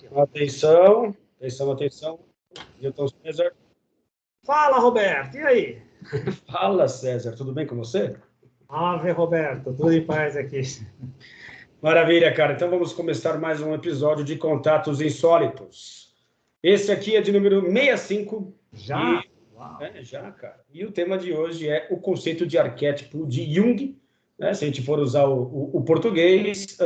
Atenção, atenção, atenção. Newton César. Fala, Roberto, e aí? Fala, César, tudo bem com você? Ave, Roberto, tudo em paz aqui. Maravilha, cara. Então vamos começar mais um episódio de Contatos Insólitos. Esse aqui é de número 65. Já? Já, cara. E o tema de hoje é o conceito de arquétipo de Jung, né? Se a gente for usar o português,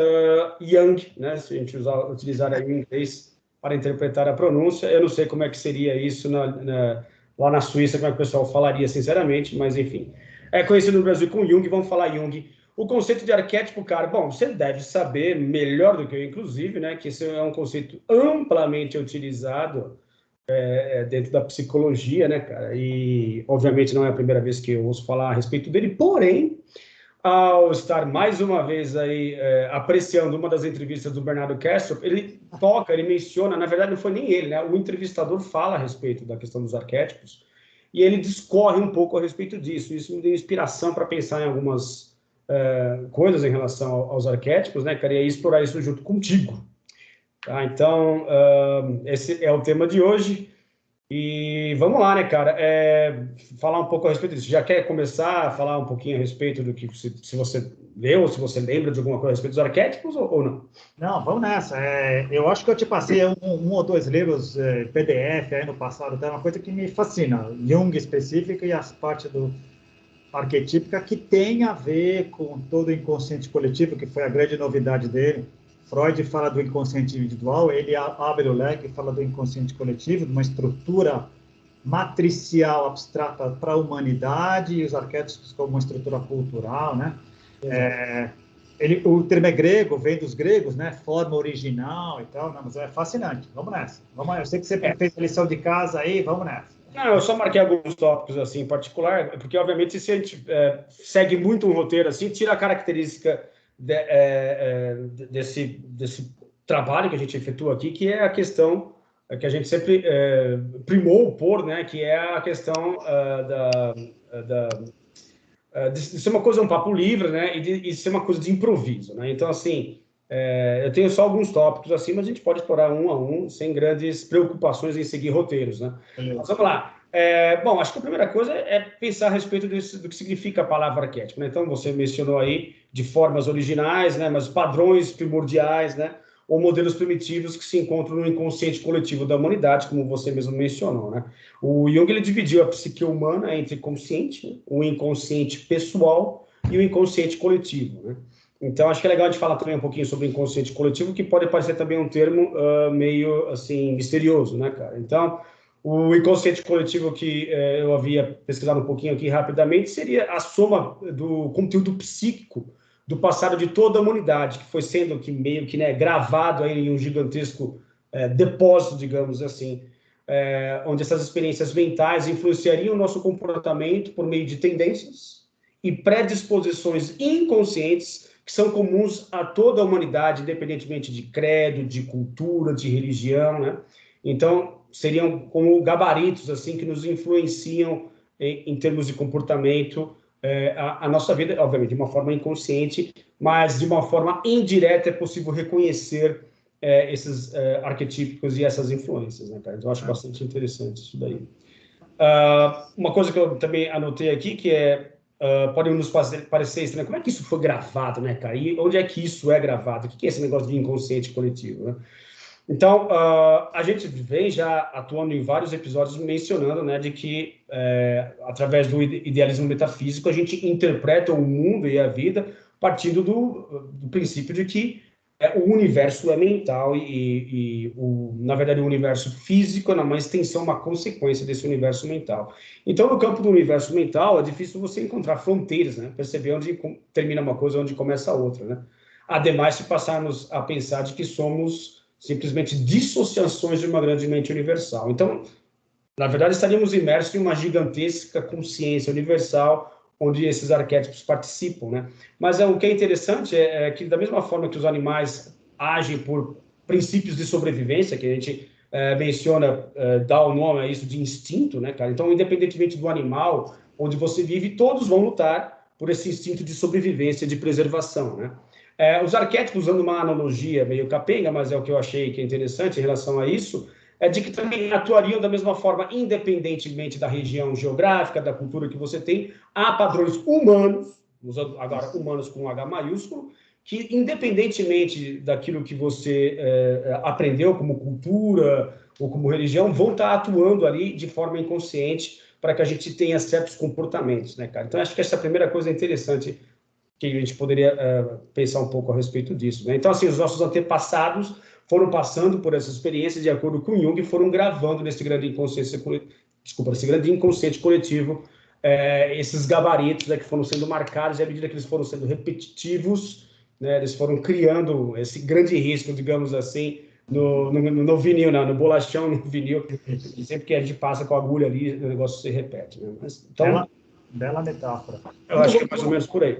Jung, né? Se a gente utilizar aí o inglês para interpretar a pronúncia. Eu não sei como é que seria isso lá na Suíça, como é que o pessoal falaria, sinceramente, mas enfim. É conhecido no Brasil como Jung, vamos falar Jung. O conceito de arquétipo, cara, bom, você deve saber, melhor do que eu, inclusive, né, que esse é um conceito amplamente utilizado dentro da psicologia, né, cara, e obviamente não é a primeira vez que eu ouço falar a respeito dele, porém, ao estar mais uma vez aí apreciando uma das entrevistas do Bernardo Kastrup, ele menciona, na verdade não foi nem ele, né, o entrevistador fala a respeito da questão dos arquétipos, e ele discorre um pouco a respeito disso. Isso me deu inspiração para pensar em algumas coisas em relação aos arquétipos, né, cara, e aí explorar isso junto contigo. Tá? Então, esse é o tema de hoje. E vamos lá, né, cara? Falar um pouco a respeito disso. Já quer começar a falar um pouquinho a respeito do que, se você leu, ou se você lembra de alguma coisa a respeito dos arquétipos, ou não? Não, vamos nessa. Eu acho que eu te passei um ou dois livros PDF aí no passado, tá? Uma coisa que me fascina, Jung específico e as partes do arquetípica que tem a ver com todo o inconsciente coletivo, que foi a grande novidade dele. Freud fala do inconsciente individual, ele abre o leque e fala do inconsciente coletivo, de uma estrutura matricial abstrata para a humanidade, e os arquétipos como uma estrutura cultural, né? O termo é grego, vem dos gregos, né? Forma original e tal, né? Mas é fascinante. Vamos nessa. Eu sei que você fez a lição de casa aí, vamos nessa. Não, eu só marquei alguns tópicos assim em particular, porque obviamente se a gente segue muito um roteiro assim, tira a característica desse trabalho que a gente efetua aqui, que é a questão que a gente sempre primou por, né, que é a questão de ser uma coisa, um papo livre, né, e ser uma coisa de improviso, né? Então, assim, eu tenho só alguns tópicos assim, mas a gente pode explorar um a um, sem grandes preocupações em seguir roteiros, né? Mas vamos lá. Bom, acho que a primeira coisa é pensar a respeito do que significa a palavra arquétipo, né? Então, você mencionou aí de formas originais, né, mas padrões primordiais, né, ou modelos primitivos que se encontram no inconsciente coletivo da humanidade, como você mesmo mencionou, né? O Jung, ele dividiu a psique humana entre consciente, né, o inconsciente pessoal e o inconsciente coletivo, né? Então, acho que é legal a gente falar também um pouquinho sobre o inconsciente coletivo, que pode parecer também um termo meio, assim, misterioso, né, cara? Então, o inconsciente coletivo que eu havia pesquisado um pouquinho aqui rapidamente seria a soma do conteúdo psíquico do passado de toda a humanidade, que foi sendo que meio que, né, gravado aí em um gigantesco depósito, digamos assim, onde essas experiências mentais influenciariam o nosso comportamento por meio de tendências e predisposições inconscientes que são comuns a toda a humanidade, independentemente de credo, de cultura, de religião, né? Então, seriam como gabaritos, assim, que nos influenciam em termos de comportamento a nossa vida, obviamente, de uma forma inconsciente, mas de uma forma indireta é possível reconhecer esses arquetípicos e essas influências, né, cara? Então, eu acho bastante interessante isso daí. Uma coisa que eu também anotei aqui, que pode nos parecer estranho, como é que isso foi gravado, né, cara? E onde é que isso é gravado? O que é esse negócio de inconsciente coletivo, né? Então, a gente vem já atuando em vários episódios mencionando, né, de que, através do idealismo metafísico, a gente interpreta o mundo e a vida partindo do princípio de que o universo é mental na verdade, o universo físico é uma extensão, uma consequência desse universo mental. Então, no campo do universo mental, é difícil você encontrar fronteiras, né? Perceber onde termina uma coisa, onde começa a outra, né? Ademais, se passarmos a pensar de que somos simplesmente dissociações de uma grande mente universal. Então, na verdade, estaríamos imersos em uma gigantesca consciência universal, onde esses arquétipos participam, né? Mas o que é interessante é que, da mesma forma que os animais agem por princípios de sobrevivência, que a gente menciona, dá o nome a isso de instinto, né, cara? Então, independentemente do animal onde você vive, todos vão lutar por esse instinto de sobrevivência, de preservação, né? Os arquétipos, usando uma analogia meio capenga, mas é o que eu achei que é interessante em relação a isso, é de que também atuariam da mesma forma, independentemente da região geográfica, da cultura que você tem, há padrões humanos, usando agora humanos com H maiúsculo, que independentemente daquilo que você aprendeu como cultura ou como religião, vão estar atuando ali de forma inconsciente para que a gente tenha certos comportamentos, né, cara? Então, acho que essa é a primeira coisa interessante que a gente poderia pensar um pouco a respeito disso, né? Então, assim, os nossos antepassados foram passando por essas experiências de acordo com Jung e foram gravando nesse grande inconsciente coletivo esses gabaritos, né, que foram sendo marcados, e à medida que eles foram sendo repetitivos, né, eles foram criando esse grande risco, digamos assim, no vinil, não, no bolachão, no vinil, sempre que a gente passa com a agulha ali, o negócio se repete, né? Mas, então, bela metáfora. Eu acho que é mais ou menos por aí.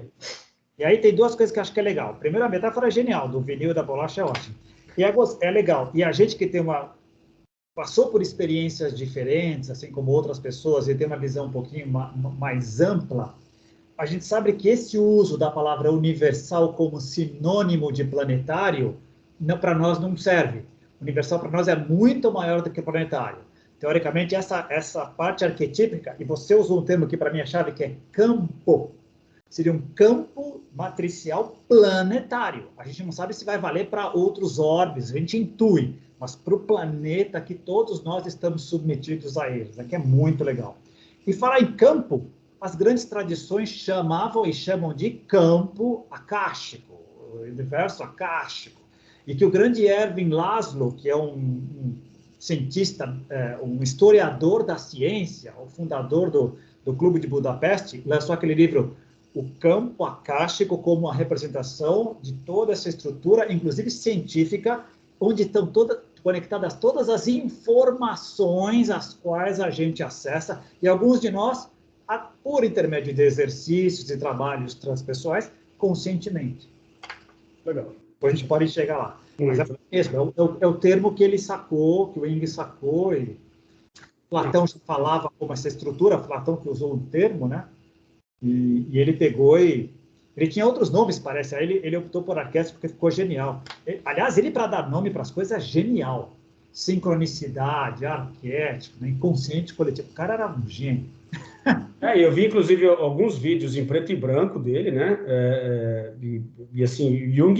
E aí tem duas coisas que eu acho que é legal. Primeiro, a metáfora é genial, do vinil e da bolacha é ótimo. E é legal. E a gente que passou por experiências diferentes, assim como outras pessoas, e tem uma visão um pouquinho mais ampla, a gente sabe que esse uso da palavra universal como sinônimo de planetário, para nós não serve. Universal para nós é muito maior do que planetário. Teoricamente, essa parte arquetípica, e você usou um termo que para mim é chave, que é campo. Seria um campo matricial planetário. A gente não sabe se vai valer para outros orbes, a gente intui, mas para o planeta que todos nós estamos submetidos a eles, que é muito legal. E falar em campo, as grandes tradições chamavam e chamam de campo acástico, o universo acástico, e que o grande Erwin Laszlo, que é um cientista, um historiador da ciência, o fundador do Clube de Budapeste, lançou aquele livro O Campo Acástico como a representação de toda essa estrutura, inclusive científica, onde estão conectadas todas as informações às quais a gente acessa, e alguns de nós, por intermédio de exercícios e trabalhos transpessoais, conscientemente. Legal. Depois a gente pode chegar lá. Mas é o termo que ele sacou, que o Jung sacou, e Platão falava como essa estrutura, Platão que usou o termo, né? E ele pegou e... Ele tinha outros nomes, parece. Aí ele optou por arquétipo porque ficou genial. Aliás, ele, para dar nome para as coisas, é genial. Sincronicidade, arquétipo, né? Inconsciente coletivo. O cara era um gênio. Eu vi, inclusive, alguns vídeos em preto e branco dele, né? E assim, Jung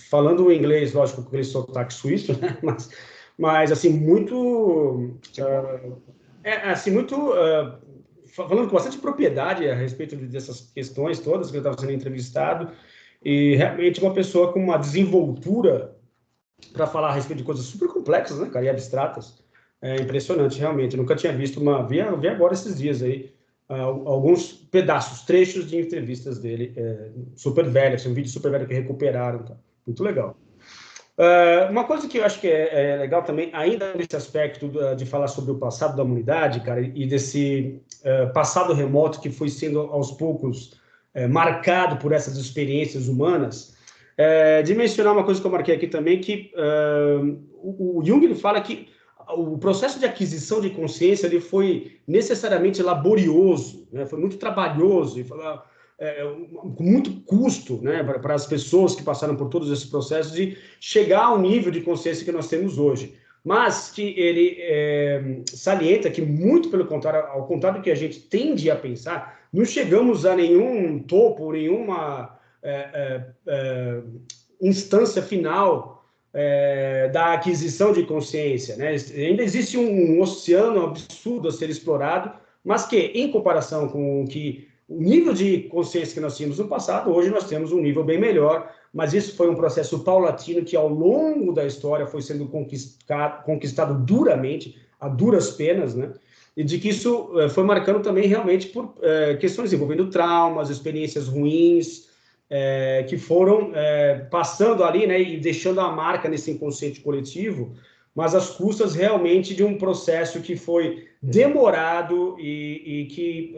falando inglês, lógico, com aquele sotaque suíço, né? Mas assim, muito... falando com bastante propriedade a respeito dessas questões todas que ele estava sendo entrevistado, e realmente uma pessoa com uma desenvoltura para falar a respeito de coisas super complexas, né, cara, e abstratas. É impressionante, realmente. Eu nunca tinha visto vi agora esses dias aí, alguns pedaços, trechos de entrevistas dele, super velhos, um vídeo super velho que recuperaram, tá? Muito legal. Uma coisa que eu acho que é legal também, ainda nesse aspecto de falar sobre o passado da humanidade, cara, e desse passado remoto que foi sendo aos poucos marcado por essas experiências humanas, de mencionar uma coisa que eu marquei aqui também, que o Jung ele fala que o processo de aquisição de consciência ele foi necessariamente laborioso, né? Foi muito trabalhoso, e com muito custo, né, para as pessoas que passaram por todos esses processos de chegar ao nível de consciência que nós temos hoje. Mas que ele salienta que, muito pelo contrário, ao contrário do que a gente tende a pensar, não chegamos a nenhum topo, nenhuma instância final da aquisição de consciência, né? Ainda existe um oceano absurdo a ser explorado, mas que, em comparação com o nível de consciência que nós tínhamos no passado, hoje nós temos um nível bem melhor, mas isso foi um processo paulatino que, ao longo da história, foi sendo conquistado duramente, a duras penas, né? E de que isso foi marcando também realmente por questões envolvendo traumas, experiências ruins, que foram passando ali, né, e deixando a marca nesse inconsciente coletivo, mas às custas realmente de um processo que foi demorado e que,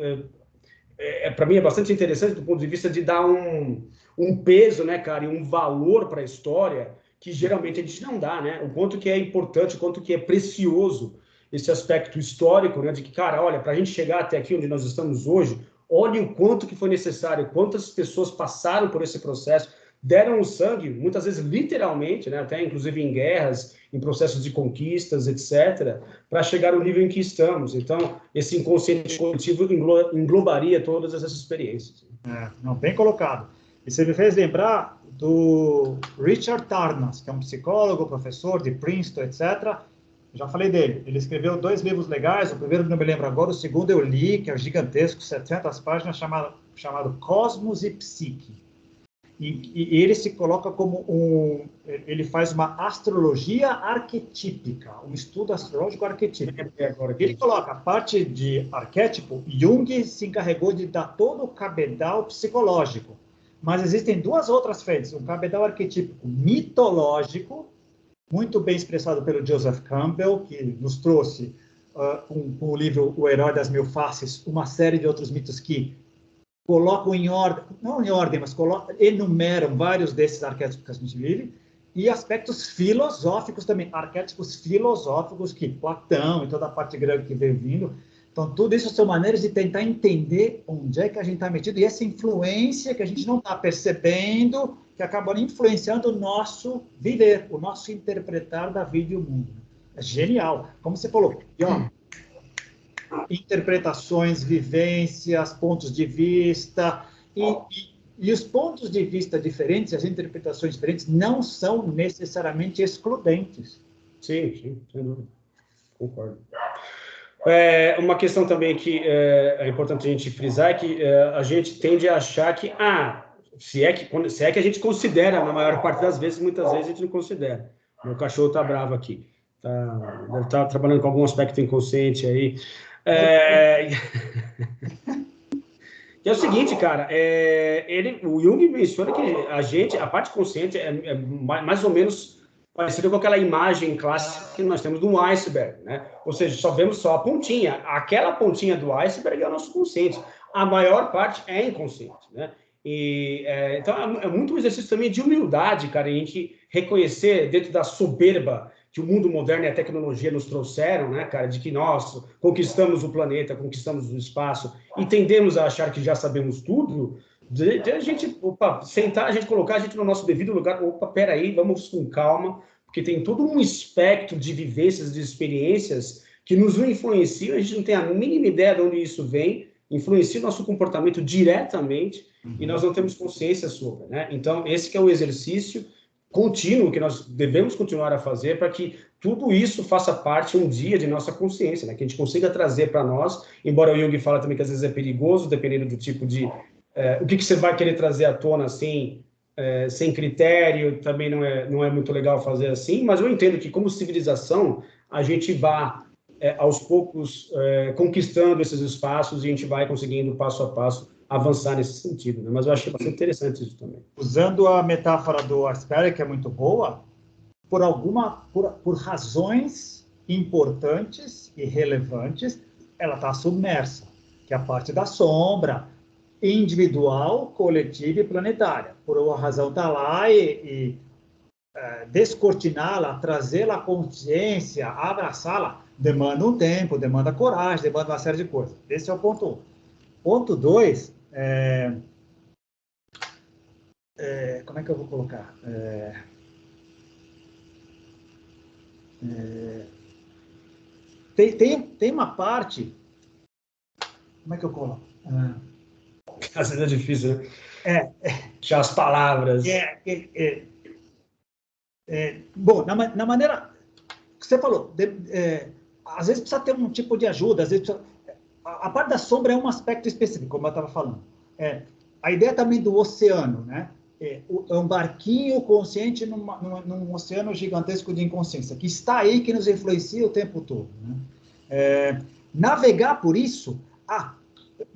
para mim, é bastante interessante do ponto de vista de dar um peso, né, cara, e um valor para a história que geralmente a gente não dá, né? O quanto que é importante, o quanto que é precioso esse aspecto histórico, né, de que, cara, olha, para a gente chegar até aqui onde nós estamos hoje, olhe o quanto que foi necessário, quantas pessoas passaram por esse processo deram o sangue, muitas vezes literalmente, né, até inclusive em guerras, em processos de conquistas, etc., para chegar ao nível em que estamos. Então, esse inconsciente coletivo englobaria todas essas experiências. Não, bem colocado. E você me fez lembrar do Richard Tarnas, que é um psicólogo, professor de Princeton, etc. Já falei dele. Ele escreveu 2 livros legais. O primeiro não me lembro agora, o segundo eu li, que é gigantesco, 700 páginas, chamado Cosmos e Psique. E ele se coloca como ele faz uma astrologia arquetípica, um estudo astrológico arquetípico. Ele coloca a parte de arquétipo, Jung se encarregou de dar todo o cabedal psicológico, mas existem 2 outras frentes, um cabedal arquetípico mitológico, muito bem expressado pelo Joseph Campbell, que nos trouxe com o livro O Herói das Mil Faces, uma série de outros mitos que colocam em ordem, não em ordem, mas enumeram vários desses arquétipos que a gente vive, e aspectos filosóficos também, arquétipos filosóficos que Platão e toda a parte grega que veio vindo. Então, tudo isso são maneiras de tentar entender onde é que a gente está metido, e essa influência que a gente não está percebendo, que acaba influenciando o nosso viver, o nosso interpretar da vida e o mundo. É genial. Como você falou, e, ó, interpretações, vivências, pontos de vista, e os pontos de vista diferentes, as interpretações diferentes, não são necessariamente excludentes. Sim, sem dúvida. Concordo. Uma questão também que é importante a gente frisar é que a gente tende a achar que, se é que a gente considera, na maior parte das vezes, muitas vezes a gente não considera. Meu cachorro está bravo aqui. Deve estar trabalhando com algum aspecto inconsciente aí. Que é o seguinte, cara, o Jung menciona que a parte consciente é mais ou menos parecida com aquela imagem clássica que nós temos de um iceberg, né? Ou seja, só vemos só a pontinha. Aquela pontinha do iceberg é o nosso consciente. A maior parte é inconsciente, né? Então, é muito um exercício também de humildade, cara, a gente reconhecer dentro da soberba que o mundo moderno e a tecnologia nos trouxeram, né, cara, de que nós conquistamos o planeta, conquistamos o espaço e tendemos a achar que já sabemos tudo, de a gente, sentar, a gente colocar a gente no nosso devido lugar, peraí, vamos com calma, porque tem todo um espectro de vivências, de experiências que nos influenciam, a gente não tem a mínima ideia de onde isso vem, influencia o nosso comportamento diretamente e nós não temos consciência sobre, né? Então, esse que é o exercício contínuo que nós devemos continuar a fazer para que tudo isso faça parte um dia de nossa consciência, né? Que a gente consiga trazer para nós, embora o Jung fala também que às vezes é perigoso, dependendo do tipo de... o que você vai querer trazer à tona, assim, sem critério, também não é muito legal fazer assim, mas eu entendo que como civilização, a gente vai, aos poucos, conquistando esses espaços e a gente vai conseguindo, passo a passo, avançar nesse sentido, né? Mas eu achei bastante interessante isso também. Usando a metáfora do iceberg, que é muito boa, por razões importantes e relevantes, ela está submersa, que é a parte da sombra, individual, coletiva e planetária. Por uma razão está lá e descortiná-la, trazê-la à consciência, abraçá-la, demanda um tempo, demanda coragem, demanda uma série de coisas. Esse é o ponto 1. Ponto 2, como é que eu vou colocar? Tem uma parte, como é que eu coloco? Às vezes é difícil, né? Já as palavras. Bom, na maneira que você falou, às vezes precisa ter um tipo de ajuda, às vezes a parte da sombra é um aspecto específico, como eu estava falando. A ideia também do oceano, né? É um barquinho consciente num oceano gigantesco de inconsciência, que está aí, que nos influencia o tempo todo, né? Navegar por isso,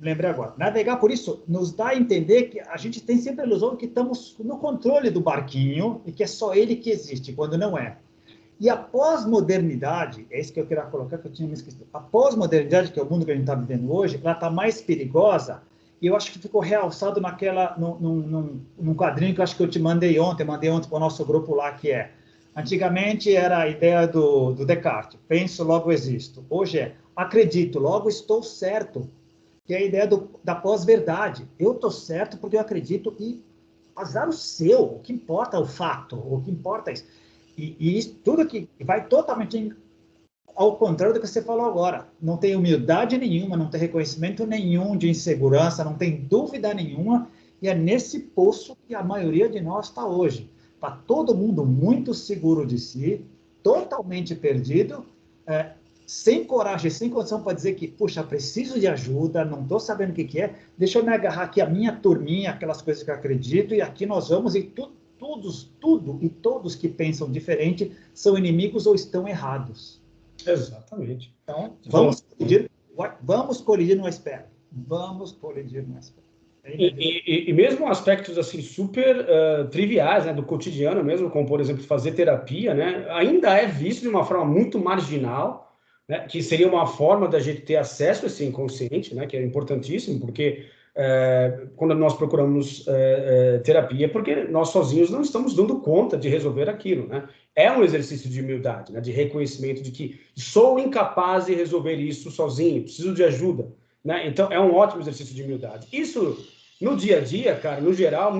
lembrei agora, navegar por isso nos dá a entender que a gente tem sempre a ilusão que estamos no controle do barquinho e que é só ele que existe, quando não é. E a pós-modernidade, é isso que eu queria colocar, que eu tinha me esquecido. A pós-modernidade, que é o mundo que a gente está vivendo hoje, ela está mais perigosa, e eu acho que ficou realçado num quadrinho que eu acho que eu te mandei ontem para o nosso grupo lá, que antigamente era a ideia do Descartes, penso, logo existo. Hoje acredito, logo estou certo, que é a ideia da pós-verdade. Eu estou certo porque eu acredito e azar o seu, o que importa é o fato, o que importa é isso. E isso tudo que vai totalmente ao contrário do que você falou agora. Não tem humildade nenhuma, não tem reconhecimento nenhum de insegurança, não tem dúvida nenhuma, e é nesse poço que a maioria de nós está hoje. Está todo mundo muito seguro de si, totalmente perdido, sem coragem, sem condição para dizer que, puxa, preciso de ajuda, não estou sabendo o que é, deixa eu me agarrar aqui a minha turminha, aquelas coisas que eu acredito, e aqui nós vamos, e tudo e todos que pensam diferente são inimigos ou estão errados. Exatamente. Então, vamos colidir no iceberg. Vamos colidir no iceberg. E mesmo aspectos assim super triviais, né, do cotidiano mesmo, como por exemplo fazer terapia, né, ainda é visto de uma forma muito marginal, né, que seria uma forma da gente ter acesso a esse inconsciente, né, que é importantíssimo, porque quando nós procuramos terapia, é porque nós sozinhos não estamos dando conta de resolver aquilo, né? É um exercício de humildade, né, de reconhecimento de que sou incapaz de resolver isso sozinho, preciso de ajuda, né? Então é um ótimo exercício de humildade. Isso no dia a dia, cara, no geral,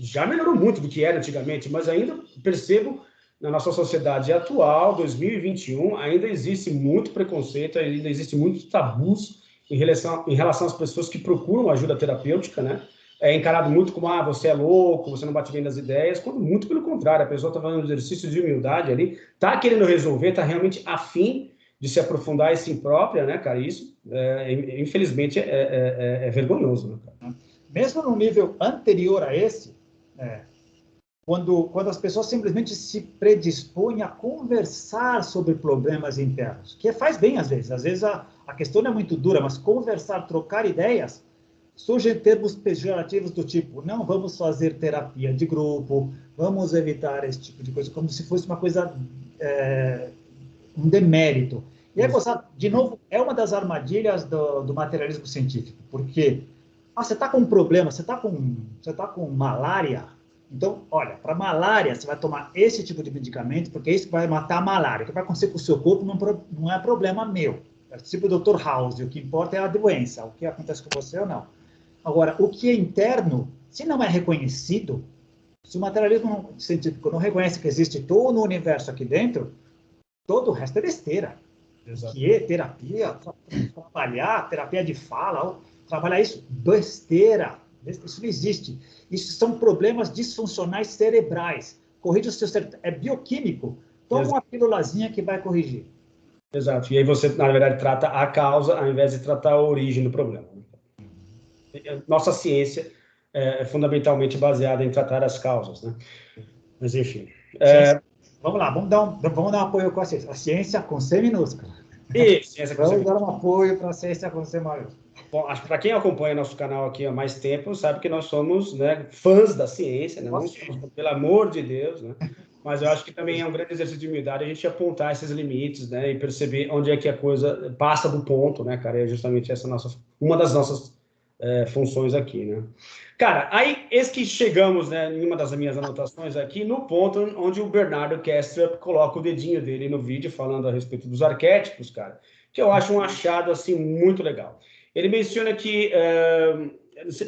já melhorou muito do que era antigamente, mas ainda percebo na nossa sociedade atual, 2021, ainda existe muito preconceito, ainda existe muitos tabus em relação às pessoas que procuram ajuda terapêutica, né? É encarado muito como, você é louco, você não bate bem nas ideias, quando muito pelo contrário, a pessoa está fazendo um exercício de humildade ali, está querendo resolver, está realmente afim de se aprofundar em si própria, né, cara? Isso, infelizmente, é vergonhoso, né, cara? Mesmo no nível anterior a esse, quando as pessoas simplesmente se predispõem a conversar sobre problemas internos, que faz bem às vezes a questão não é muito dura, mas conversar, trocar ideias, surgem termos pejorativos do tipo, não vamos fazer terapia de grupo, vamos evitar esse tipo de coisa, como se fosse uma coisa, um demérito. E aí, de novo, é uma das armadilhas do materialismo científico, porque você está com um problema, você está com malária, então, olha, para malária, você vai tomar esse tipo de medicamento, porque é isso que vai matar a malária. O que vai acontecer com o seu corpo não é problema meu. É tipo o Dr. House, o que importa é a doença, o que acontece com você ou não. Agora, o que é interno, se não é reconhecido, se o materialismo científico não reconhece que existe todo o universo aqui dentro, todo o resto é besteira. Exato. Que é terapia, trabalhar, terapia de fala, trabalhar isso, besteira. Isso não existe. Isso são problemas disfuncionais cerebrais. Corrige o seu cérebro. É bioquímico. Toma uma pílulazinha que vai corrigir. Exato. E aí você, na verdade, trata a causa ao invés de tratar a origem do problema. Nossa ciência é fundamentalmente baseada em tratar as causas, né? Mas, enfim. Vamos lá, vamos dar um apoio com a ciência. A ciência com C minúscula. Isso, ciência com C minúscula. Vamos dar um apoio para a ciência com C maiúscula. Bom, acho que para quem acompanha nosso canal aqui há mais tempo, sabe que nós somos, né, fãs da ciência, né? Não somos, pelo amor de Deus, né? Mas eu acho que também é um grande exercício de humildade a gente apontar esses limites, né? E perceber onde é que a coisa passa do ponto, né, cara? É justamente uma das nossas funções aqui, né? Cara, aí, eis que chegamos, né, em uma das minhas anotações aqui, no ponto onde o Bernardo Kastrup coloca o dedinho dele no vídeo falando a respeito dos arquétipos, cara, que eu acho um achado, assim, muito legal. Ele menciona que,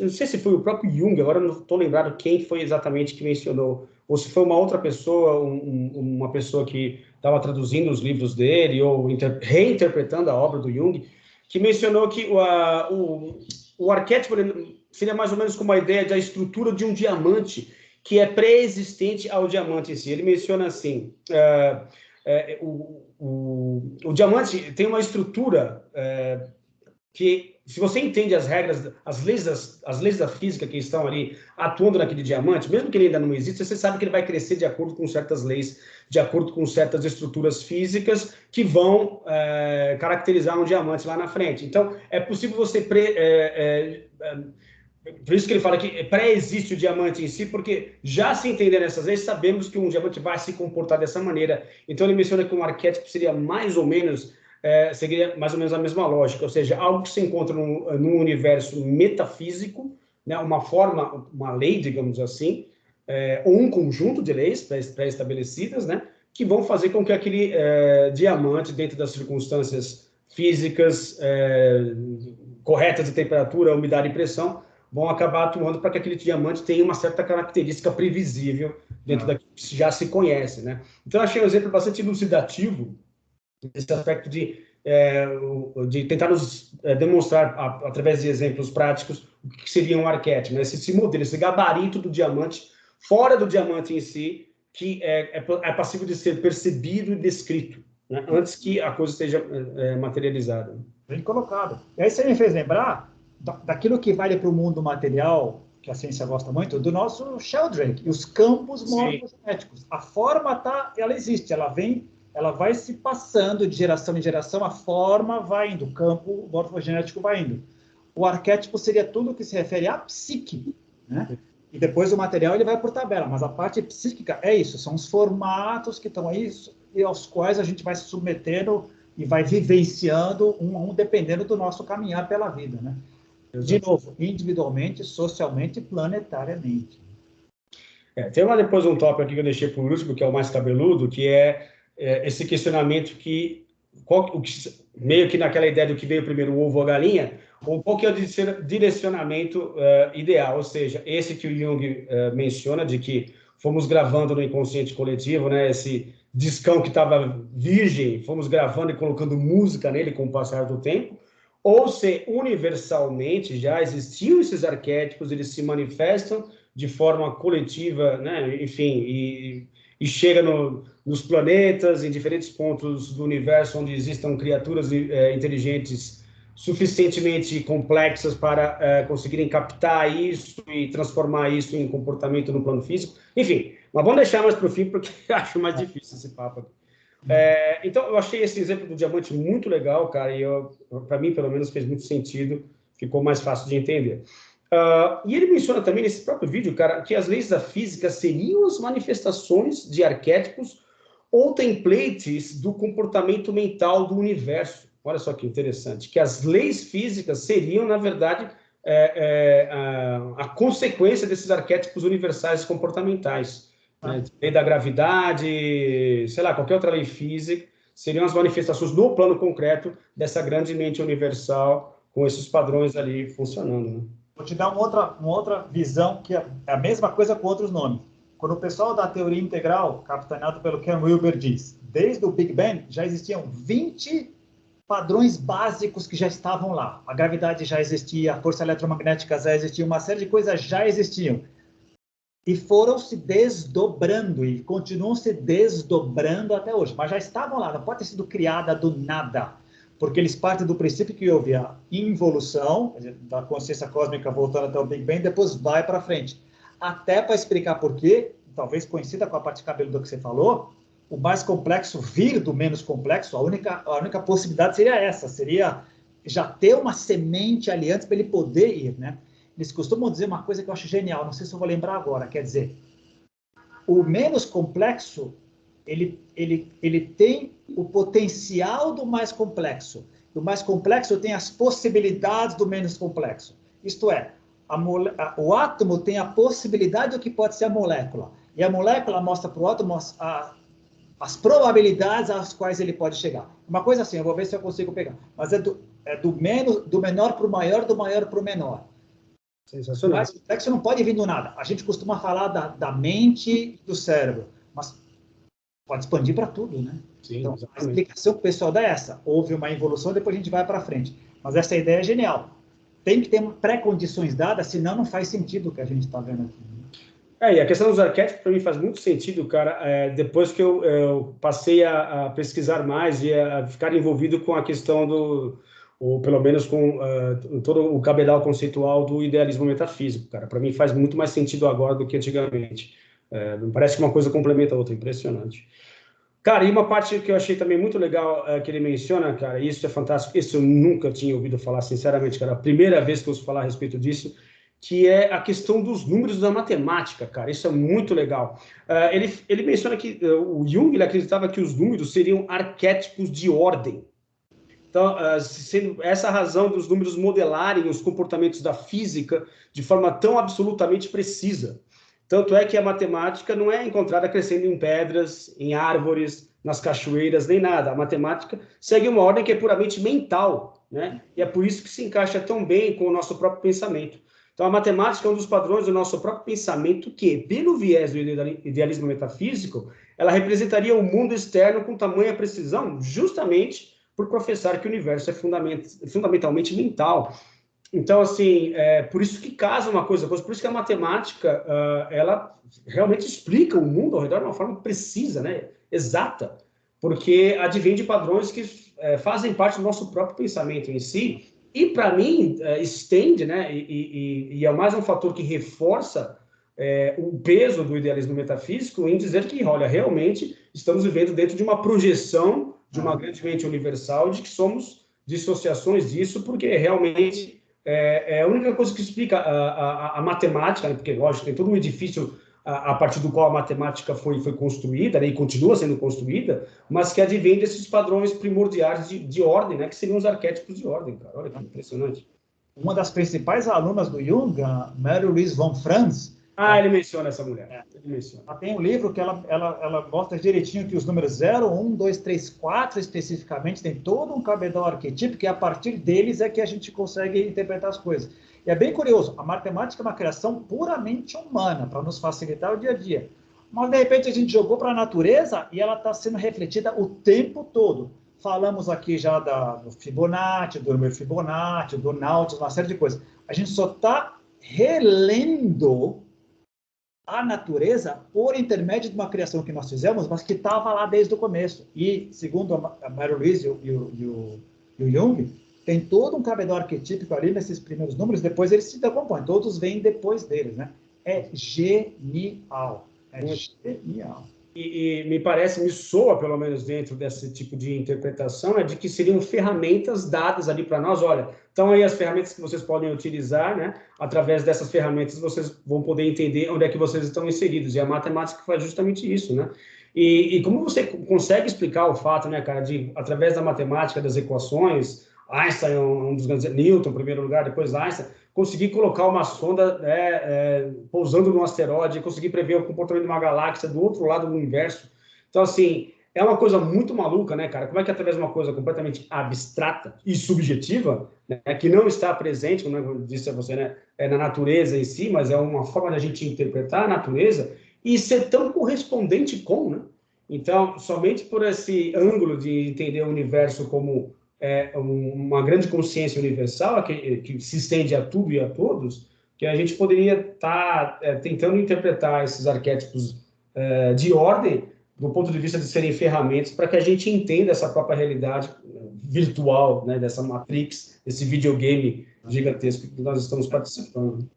não sei se foi o próprio Jung, agora não estou lembrado quem foi exatamente que mencionou, ou se foi uma outra pessoa, uma pessoa que estava traduzindo os livros dele, ou reinterpretando a obra do Jung, que mencionou que o arquétipo seria mais ou menos como a ideia da estrutura de um diamante, que é pré-existente ao diamante em si. Ele menciona assim, o diamante tem uma estrutura que, se você entende as regras, as leis da física que estão ali atuando naquele diamante, mesmo que ele ainda não exista, você sabe que ele vai crescer de acordo com certas leis, de acordo com certas estruturas físicas que vão caracterizar um diamante lá na frente. Então, é possível você por isso que ele fala que pré-existe o diamante em si, porque já se entendendo essas leis, sabemos que um diamante vai se comportar dessa maneira. Então, ele menciona que um arquétipo seria mais ou menos a mesma lógica, ou seja, algo que se encontra num universo metafísico, né, uma lei, digamos assim, ou um conjunto de leis pré-estabelecidas, né, que vão fazer com que aquele diamante, dentro das circunstâncias físicas corretas de temperatura, umidade e pressão, vão acabar atuando para que aquele diamante tenha uma certa característica previsível dentro daquilo que já se conhece, né? Então, eu achei um exemplo bastante elucidativo esse aspecto de tentar nos demonstrar, através de exemplos práticos, o que seria um arquétipo, né? Esse modelo, esse gabarito do diamante, fora do diamante em si, que é passível de ser percebido e descrito, né? Antes que a coisa esteja materializada. Bem colocado. E aí você me fez lembrar daquilo que vale para o mundo material, que a ciência gosta muito, do nosso Sheldrake, e os campos morfogenéticos. A forma ela existe, ela vai se passando de geração em geração, a forma vai indo, o campo morfogenético vai indo. O arquétipo seria tudo que se refere à psique, né? E depois o material ele vai por tabela, mas a parte psíquica é isso, são os formatos que estão aí e aos quais a gente vai se submetendo e vai vivenciando um a um, dependendo do nosso caminhar pela vida, né? De novo, individualmente, socialmente e planetariamente. Tem depois um tópico aqui que eu deixei por último, que é o mais cabeludo, que é esse questionamento meio que naquela ideia do que veio primeiro, o ovo ou a galinha, ou qual que é o direcionamento ideal, ou seja, esse que o Jung menciona, de que fomos gravando no inconsciente coletivo, né, esse discão que estava virgem, fomos gravando e colocando música nele com o passar do tempo, ou se universalmente já existiam esses arquétipos, eles se manifestam de forma coletiva, né, enfim, e chega nos planetas, em diferentes pontos do universo onde existam criaturas inteligentes suficientemente complexas para conseguirem captar isso e transformar isso em comportamento no plano físico. Enfim, mas vamos deixar mais para o fim, porque acho mais difícil esse papo aqui. Então, eu achei esse exemplo do diamante muito legal, cara, e para mim, pelo menos, fez muito sentido, ficou mais fácil de entender. E ele menciona também nesse próprio vídeo, cara, que as leis da física seriam as manifestações de arquétipos ou templates do comportamento mental do universo. Olha só que interessante, que as leis físicas seriam, na verdade, a consequência desses arquétipos universais comportamentais. Lei da gravidade, sei lá, qualquer outra lei física, seriam as manifestações no plano concreto dessa grande mente universal com esses padrões ali funcionando, né? Vou te dar uma outra visão, que é a mesma coisa com outros nomes. Quando o pessoal da teoria integral, capitaneado pelo Ken Wilber, diz, desde o Big Bang já existiam 20 padrões básicos que já estavam lá. A gravidade já existia, a força eletromagnética já existia, uma série de coisas já existiam. E foram se desdobrando e continuam se desdobrando até hoje. Mas já estavam lá, não pode ter sido criada do nada. Porque eles partem do princípio que houve a involução da consciência cósmica voltando até o Big Bang, depois vai para frente. Até para explicar por quê, talvez coincida com a parte cabeluda que você falou, o mais complexo vir do menos complexo, a única possibilidade seria essa, seria já ter uma semente ali antes para ele poder ir, né? Eles costumam dizer uma coisa que eu acho genial, não sei se eu vou lembrar agora, quer dizer, o menos complexo, ele tem o potencial do mais complexo. O mais complexo tem as possibilidades do menos complexo. Isto é, o átomo tem a possibilidade do que pode ser a molécula. E a molécula mostra para o átomo as probabilidades às quais ele pode chegar. Uma coisa assim, eu vou ver se eu consigo pegar. Mas do menor para o maior, do maior para o menor. Sensacional. Mais complexo não pode vir do nada. A gente costuma falar da mente e do cérebro, mas pode expandir para tudo, né? Sim, então, exatamente. a explicação que o pessoal dá é essa. Houve uma evolução, depois a gente vai para frente. Mas essa ideia é genial. Tem que ter pré-condições dadas, senão não faz sentido o que a gente está vendo aqui. E a questão dos arquétipos, para mim, faz muito sentido, cara, depois que eu passei a pesquisar mais e a ficar envolvido com a questão ou pelo menos com todo o cabedal conceitual do idealismo metafísico, cara. Para mim faz muito mais sentido agora do que antigamente. Me parece que uma coisa complementa a outra, impressionante. Cara, e uma parte que eu achei também muito legal que ele menciona, cara, e isso é fantástico, isso eu nunca tinha ouvido falar, sinceramente, cara, a primeira vez que eu ouço falar a respeito disso, que é a questão dos números da matemática, cara, isso é muito legal. Ele menciona que o Jung ele acreditava que os números seriam arquétipos de ordem. Então, sendo essa a razão dos números modelarem os comportamentos da física de forma tão absolutamente precisa. Tanto é que a matemática não é encontrada crescendo em pedras, em árvores, nas cachoeiras, nem nada. A matemática segue uma ordem que é puramente mental, né? E é por isso que se encaixa tão bem com o nosso próprio pensamento. Então, a matemática é um dos padrões do nosso próprio pensamento que, pelo viés do idealismo metafísico, ela representaria o mundo externo com tamanha precisão, justamente por professar que o universo é fundamentalmente mental. Então, assim, por isso que casa uma coisa, por isso que a matemática, ela realmente explica o mundo ao redor de uma forma precisa, né? Exata, porque advém de padrões que fazem parte do nosso próprio pensamento em si, e para mim, estende, né? E é mais um fator que reforça o peso do idealismo metafísico em dizer que, olha, realmente estamos vivendo dentro de uma projeção de uma grande mente universal, de que somos dissociações disso, porque realmente é a única coisa que explica a matemática, né? Porque, lógico, tem todo um edifício a partir do qual a matemática foi construída, né? E continua sendo construída, mas que advém desses padrões primordiais de ordem, né? Que seriam os arquétipos de ordem, cara. Olha que impressionante. Uma das principais alunas do Jung, a Mary Louise von Franz, ele menciona essa mulher. Ele menciona. Ela tem um livro que ela mostra direitinho que os números 0, 1, 2, 3, 4, especificamente, tem todo um cabedal arquetípico, e a partir deles é que a gente consegue interpretar as coisas. E é bem curioso, a matemática é uma criação puramente humana, para nos facilitar o dia a dia. Mas, de repente, a gente jogou para a natureza e ela está sendo refletida o tempo todo. Falamos aqui já do Fibonacci, do número Fibonacci, do Nautilus, uma série de coisas. A gente só está relendo a natureza por intermédio de uma criação que nós fizemos, mas que estava lá desde o começo. E, segundo a Mary Louise e o Jung, tem todo um cabedal arquetípico ali nesses primeiros números, depois eles se decompõem, todos vêm depois deles, né? É genial. É genial. E me parece, me soa, pelo menos dentro desse tipo de interpretação, de que seriam ferramentas dadas ali para nós. Olha, então aí as ferramentas que vocês podem utilizar, né? Através dessas ferramentas vocês vão poder entender onde é que vocês estão inseridos. E a matemática faz justamente isso, né? E como você consegue explicar o fato, né, cara, de através da matemática, das equações, Einstein, um dos grandes, Newton, em primeiro lugar, depois Einstein, conseguir colocar uma sonda pousando num asteroide, conseguir prever o comportamento de uma galáxia do outro lado do universo. Então, assim, é uma coisa muito maluca, né, cara? Como é que através de uma coisa completamente abstrata e subjetiva, né, que não está presente, como eu disse a você, né, na natureza em si, mas é uma forma da gente interpretar a natureza e ser tão correspondente com, né? Então, somente por esse ângulo de entender o universo como uma grande consciência universal que se estende a tudo e a todos, que a gente poderia estar tentando interpretar esses arquétipos de ordem do ponto de vista de serem ferramentas para que a gente entenda essa própria realidade virtual, né, dessa Matrix, desse videogame gigantesco que nós estamos participando.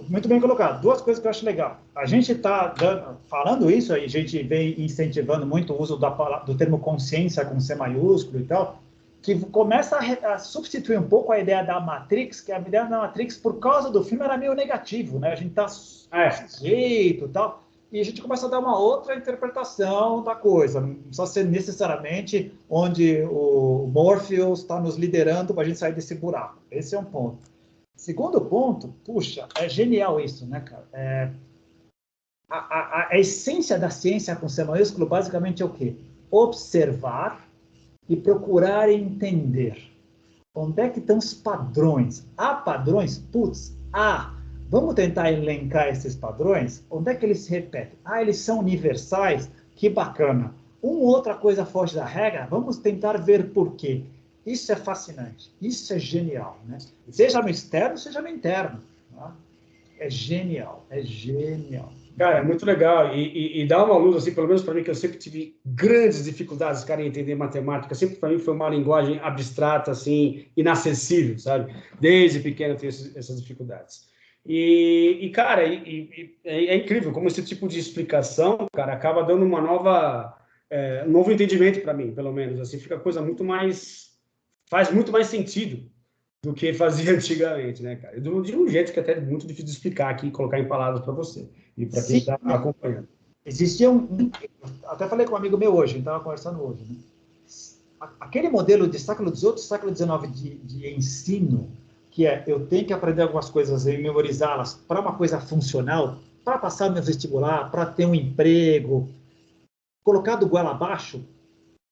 Muito bem colocado. Duas coisas que eu acho legal. A gente está falando isso, a gente vem incentivando muito o uso do termo consciência com C maiúsculo e tal, que começa a substituir um pouco a ideia da Matrix, que a ideia da Matrix, por causa do filme, era meio negativo, né? A gente está sujeito e tal, e a gente começa a dar uma outra interpretação da coisa. Não precisa ser necessariamente onde o Morpheus está nos liderando para a gente sair desse buraco. Esse é um ponto. Segundo ponto, puxa, é genial isso, né, cara? A essência da ciência com C maiúsculo basicamente é o quê? Observar e procurar entender. Onde é que estão os padrões? Há padrões? Putz, vamos tentar elencar esses padrões? Onde é que eles se repetem? Eles são universais? Que bacana. Outra coisa foge da regra? Vamos tentar ver por quê. Isso é fascinante. Isso é genial, né? Seja no externo, seja no interno. Tá? É genial. É genial. Cara, é muito legal e dá uma luz, assim, pelo menos para mim, que eu sempre tive grandes dificuldades, cara, em entender matemática. Sempre para mim foi uma linguagem abstrata, assim, inacessível, sabe? Desde pequeno eu tenho essas dificuldades. Cara, é incrível como esse tipo de explicação, cara, acaba dando uma um novo entendimento para mim, pelo menos. Assim, fica a coisa faz muito mais sentido do que fazia antigamente, né, cara? De um jeito que até é muito difícil de explicar aqui e colocar em palavras para você e para quem está acompanhando. Existia até falei com um amigo meu hoje, a gente estava conversando hoje, né? Aquele modelo de século XVIII, século XIX de ensino, que eu tenho que aprender algumas coisas e memorizá-las para uma coisa funcional, para passar no vestibular, para ter um emprego, colocado goela abaixo,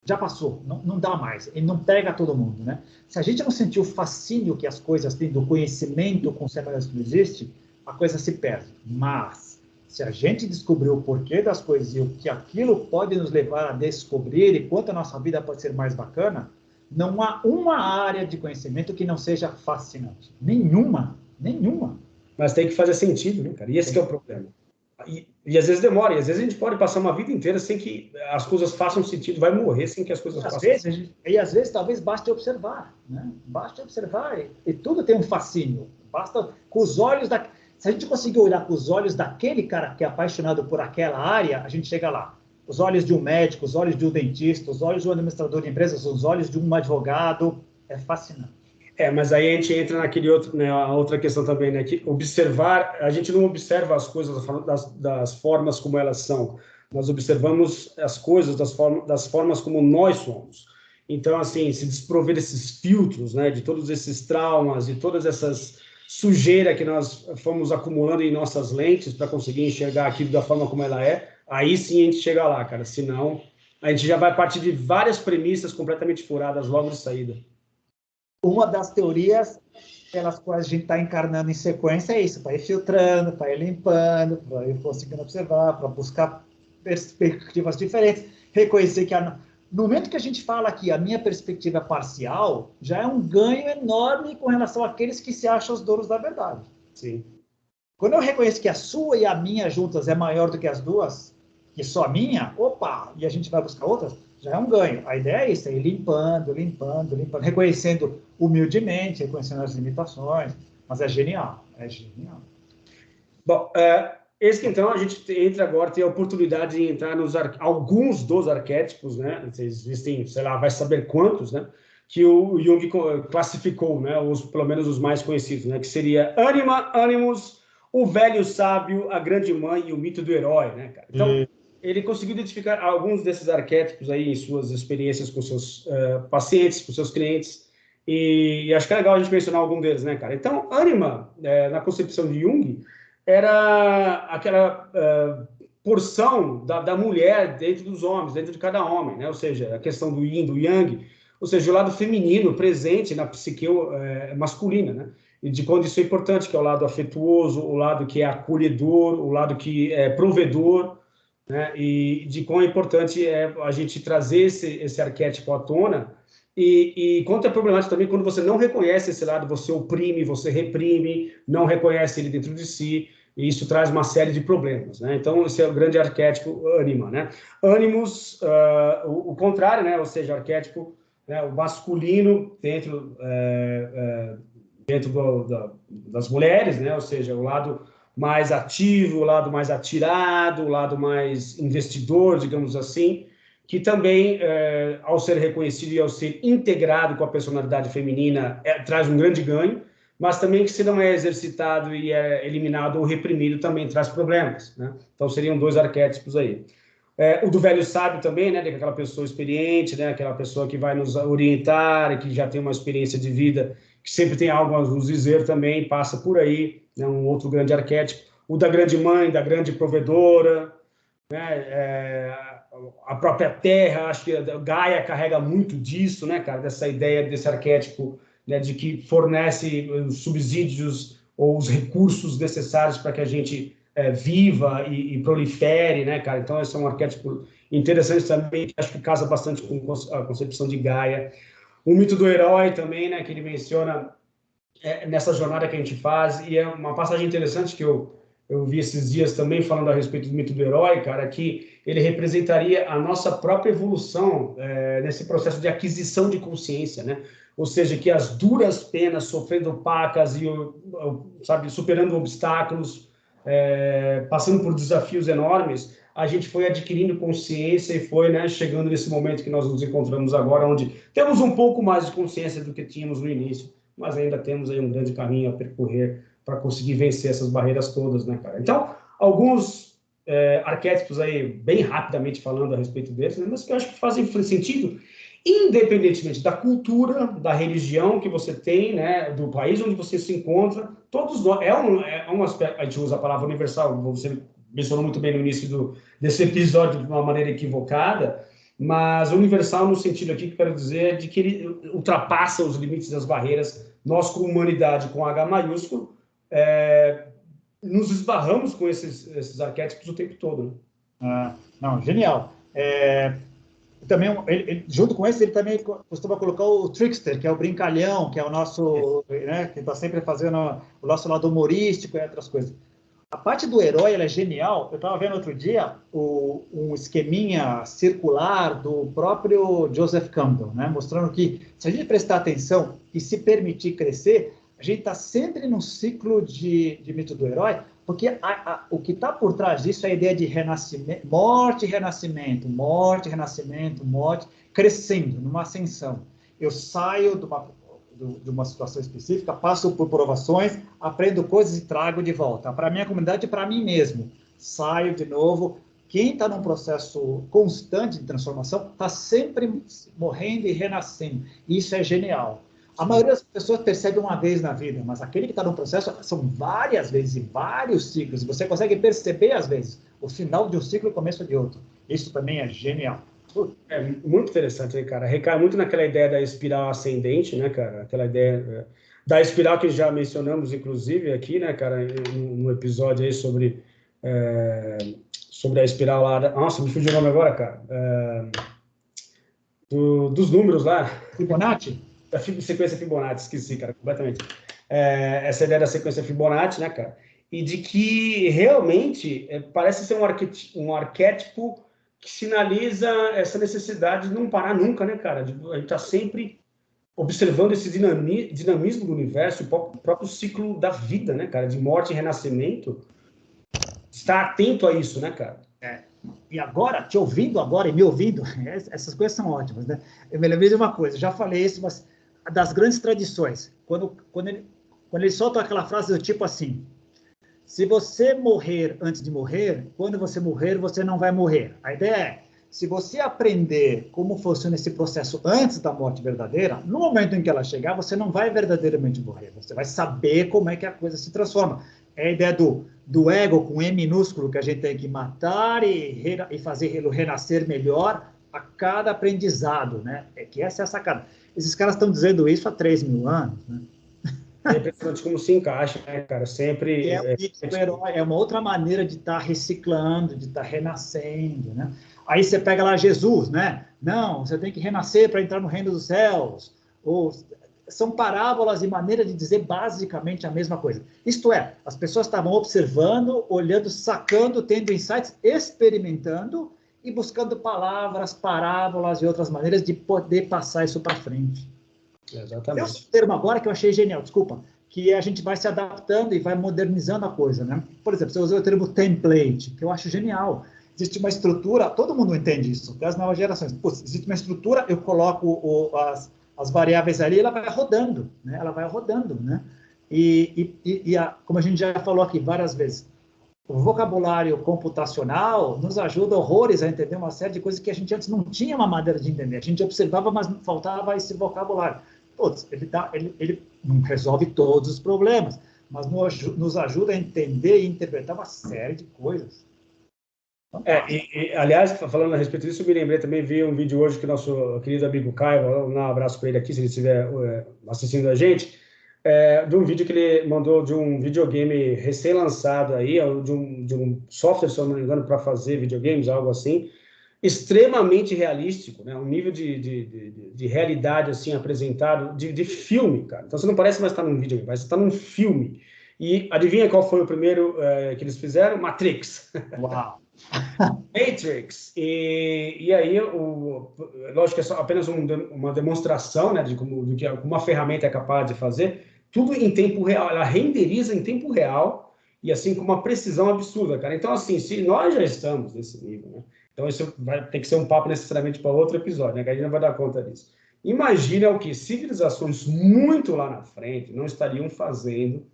já passou, não dá mais, ele não pega todo mundo, né? Se a gente não sentir o fascínio que as coisas têm do conhecimento com certeza que não existe, a coisa se perde. Mas, se a gente descobrir o porquê das coisas e o que aquilo pode nos levar a descobrir e quanto a nossa vida pode ser mais bacana, não há uma área de conhecimento que não seja fascinante. Nenhuma, nenhuma. Mas tem que fazer sentido, né, cara? E esse que é o problema. E às vezes demora, e às vezes a gente pode passar uma vida inteira sem que as coisas façam sentido, vai morrer sem que as coisas façam sentido. E às vezes talvez baste observar, né? Baste observar, e tudo tem um fascínio. Basta com os olhos da... Se a gente conseguir olhar com os olhos daquele cara que é apaixonado por aquela área, a gente chega lá. Os olhos de um médico, os olhos de um dentista, os olhos de um administrador de empresas, os olhos de um advogado, é fascinante. Mas aí a gente entra naquele outro, né, a outra questão também, né, que observar, a gente não observa as coisas das formas como elas são, nós observamos as coisas das formas como nós somos. Então, assim, se desprover desses filtros, né, de todos esses traumas, de todas essas sujeira que nós fomos acumulando em nossas lentes para conseguir enxergar aquilo da forma como ela é, aí sim a gente chega lá, cara, senão a gente já vai partir de várias premissas completamente furadas logo de saída. Uma das teorias pelas quais a gente está encarnando em sequência é isso, para ir filtrando, para ir limpando, para ir conseguindo observar, para buscar perspectivas diferentes, reconhecer que no momento que a gente fala aqui, a minha perspectiva parcial, já é um ganho enorme com relação àqueles que se acham os donos da verdade. Sim. Quando eu reconheço que a sua e a minha juntas é maior do que as duas, que só a minha, opa, e a gente vai buscar outras, já é um ganho. A ideia é isso, é ir limpando, reconhecendo humildemente, reconhecendo as limitações, mas é genial, é genial. Bom, esse que então a gente entra agora, tem a oportunidade de entrar nos alguns dos arquétipos, né? Existem, sei lá, vai saber quantos, né? Que o Jung classificou, né? Pelo menos os mais conhecidos, né? Que seria Anima, Animus, o velho sábio, a grande mãe e o mito do herói, né, cara? Então, ele conseguiu identificar alguns desses arquétipos aí em suas experiências com seus pacientes, com seus clientes, e acho que é legal a gente mencionar algum deles, né, cara? Então, Anima, na concepção de Jung, era aquela porção da mulher dentro dos homens, dentro de cada homem, né? Ou seja, a questão do yin, do yang, ou seja, o lado feminino presente na psique masculina, né? E de quando isso é importante, que é o lado afetuoso, o lado que é acolhedor, o lado que é provedor, né? E de quão importante é a gente trazer esse arquétipo à tona. E quanto é problemático também quando você não reconhece esse lado, você oprime, você reprime, não reconhece ele dentro de si, e isso traz uma série de problemas, né? Então, esse é o grande arquétipo Anima, né? Animus, o contrário, né? Ou seja, o arquétipo, né? O masculino dentro das mulheres, né? Ou seja, o lado mais ativo, o lado mais atirado, o lado mais investidor, digamos assim, que também, ao ser reconhecido e ao ser integrado com a personalidade feminina, traz um grande ganho, mas também que se não é exercitado e é eliminado ou reprimido também traz problemas, né? Então seriam dois arquétipos aí. O do velho sábio também, né? Daquela pessoa experiente, né? Aquela pessoa que vai nos orientar e que já tem uma experiência de vida, que sempre tem algo a nos dizer também, passa por aí, né? Um outro grande arquétipo. O da grande mãe, da grande provedora, né? A própria terra, acho que a Gaia carrega muito disso, né, cara? Dessa ideia, desse arquétipo, né, de que fornece os subsídios ou os recursos necessários para que a gente viva e prolifere, né, cara? Então, esse é um arquétipo interessante também, que acho que casa bastante com a concepção de Gaia. O mito do herói também, né, que ele menciona nessa jornada que a gente faz, e é uma passagem interessante que eu vi esses dias também falando a respeito do mito do herói, cara, que ele representaria a nossa própria evolução nesse processo de aquisição de consciência, né? Ou seja, que as duras penas, sofrendo pacas e, sabe, superando obstáculos, passando por desafios enormes, a gente foi adquirindo consciência e foi, né, chegando nesse momento que nós nos encontramos agora, onde temos um pouco mais de consciência do que tínhamos no início, mas ainda temos aí um grande caminho a percorrer para conseguir vencer essas barreiras todas, né, cara? Então, alguns arquétipos aí, bem rapidamente falando a respeito deles, né, mas que eu acho que fazem sentido, independentemente da cultura, da religião que você tem, né, do país onde você se encontra, todos é um aspecto, a gente usa a palavra universal, você mencionou muito bem no início desse episódio de uma maneira equivocada, mas universal no sentido aqui que eu quero dizer de que ele ultrapassa os limites das barreiras. Nós, como humanidade, com H maiúsculo, nos esbarramos com esses arquétipos o tempo todo. Né? Não, genial. Também, junto com esse, ele também costuma colocar o trickster, que é o brincalhão, que é o nosso, né, que está sempre fazendo o nosso lado humorístico e outras coisas. A parte do herói, ela é genial. Eu estava vendo outro dia um esqueminha circular do próprio Joseph Campbell, né, mostrando que, se a gente prestar atenção e se permitir crescer, a gente está sempre num ciclo de mito do herói, porque o que está por trás disso é a ideia de renascimento, morte, renascimento, morte, renascimento, morte, crescendo, numa ascensão. Eu saio de uma situação específica, passo por provações, aprendo coisas e trago de volta. Para a minha comunidade e para mim mesmo. Saio de novo. Quem está num processo constante de transformação está sempre morrendo e renascendo. Isso é genial. A maioria das pessoas percebe uma vez na vida, mas aquele que está no processo são várias vezes e vários ciclos. Você consegue perceber, às vezes, o final de um ciclo e o começo de outro. Isso também é genial. É muito interessante, né, cara? Recai muito naquela ideia da espiral ascendente, né, cara? Aquela ideia da espiral que já mencionamos, inclusive, aqui, né, cara, no episódio aí sobre a espiral lá. Nossa, me fugiu o nome agora, cara. Dos números lá. Fibonacci? Da sequência Fibonacci, esqueci, cara, completamente. Essa ideia da sequência Fibonacci, né, cara? E de que realmente parece ser um arquétipo que sinaliza essa necessidade de não parar nunca, né, cara? A gente está sempre observando esse dinamismo do universo, o próprio ciclo da vida, né, cara? De morte e renascimento. Estar atento a isso, né, cara? E agora, te ouvindo agora e me ouvindo, essas coisas são ótimas, né? Eu me lembrei de uma coisa, já falei isso, mas das grandes tradições, quando ele solta aquela frase do tipo assim: se você morrer antes de morrer, quando você morrer, você não vai morrer. A ideia é, se você aprender como funciona esse processo antes da morte verdadeira, no momento em que ela chegar, você não vai verdadeiramente morrer, você vai saber como é que a coisa se transforma. É a ideia do ego com E minúsculo, que a gente tem que matar e fazer ele renascer melhor a cada aprendizado, né? É que essa é a sacada. Esses caras estão dizendo isso há 3.000 anos, né? É impressionante como se encaixa, né, cara? Sempre. É uma outra maneira de estar reciclando, de estar renascendo, né? Aí você pega lá Jesus, né? Não, você tem que renascer para entrar no reino dos céus. Ou são parábolas e maneira de dizer basicamente a mesma coisa. Isto é, as pessoas estavam observando, olhando, sacando, tendo insights, experimentando e buscando palavras, parábolas e outras maneiras de poder passar isso para frente. Exatamente. Tem um termo agora que eu achei genial, desculpa, que a gente vai se adaptando e vai modernizando a coisa, né? Por exemplo, você usou o termo template, que eu acho genial. Existe uma estrutura, todo mundo entende isso, até as novas gerações. Putz, existe uma estrutura, eu coloco as variáveis ali, ela vai rodando, né? Ela vai rodando, né? Como a gente já falou aqui várias vezes, o vocabulário computacional nos ajuda horrores a entender uma série de coisas que a gente antes não tinha uma maneira de entender. A gente observava, mas faltava esse vocabulário. Todos, ele não resolve todos os problemas, mas nos ajuda a entender e interpretar uma série de coisas. Aliás, falando a respeito disso, eu me lembrei também, vi um vídeo hoje que o nosso querido amigo Caio, vou dar um abraço para ele aqui, se ele estiver assistindo a gente, de um vídeo que ele mandou de um videogame recém-lançado aí, de um software, se eu não me engano, para fazer videogames, algo assim, extremamente realístico, né? Um nível de realidade assim apresentado, de filme, cara. Então você não parece mais estar num videogame, mas você está num filme. E adivinha qual foi o primeiro que eles fizeram? Matrix. Uau! Matrix. E aí, lógico que é só apenas uma demonstração, né, do que uma ferramenta é capaz de fazer, tudo em tempo real, ela renderiza em tempo real e assim com uma precisão absurda, cara. Então, assim, se nós já estamos nesse nível, né, então isso vai ter que ser um papo necessariamente para outro episódio, né, que a gente não vai dar conta disso. Imagina o que civilizações muito lá na frente não estariam fazendo,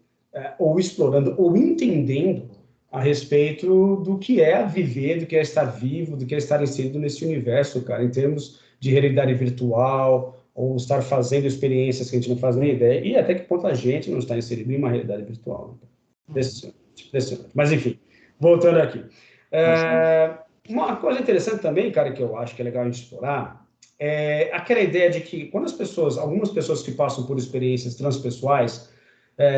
ou explorando, ou entendendo a respeito do que é viver, do que é estar vivo, do que é estar inserido nesse universo, cara, em termos de realidade virtual, ou estar fazendo experiências que a gente não faz nem ideia, e até que ponto a gente não está inserido em uma realidade virtual. Impressionante, impressionante. Mas, enfim, voltando aqui. Uma coisa interessante também, cara, que eu acho que é legal a gente explorar, é aquela ideia de que quando algumas pessoas que passam por experiências transpessoais,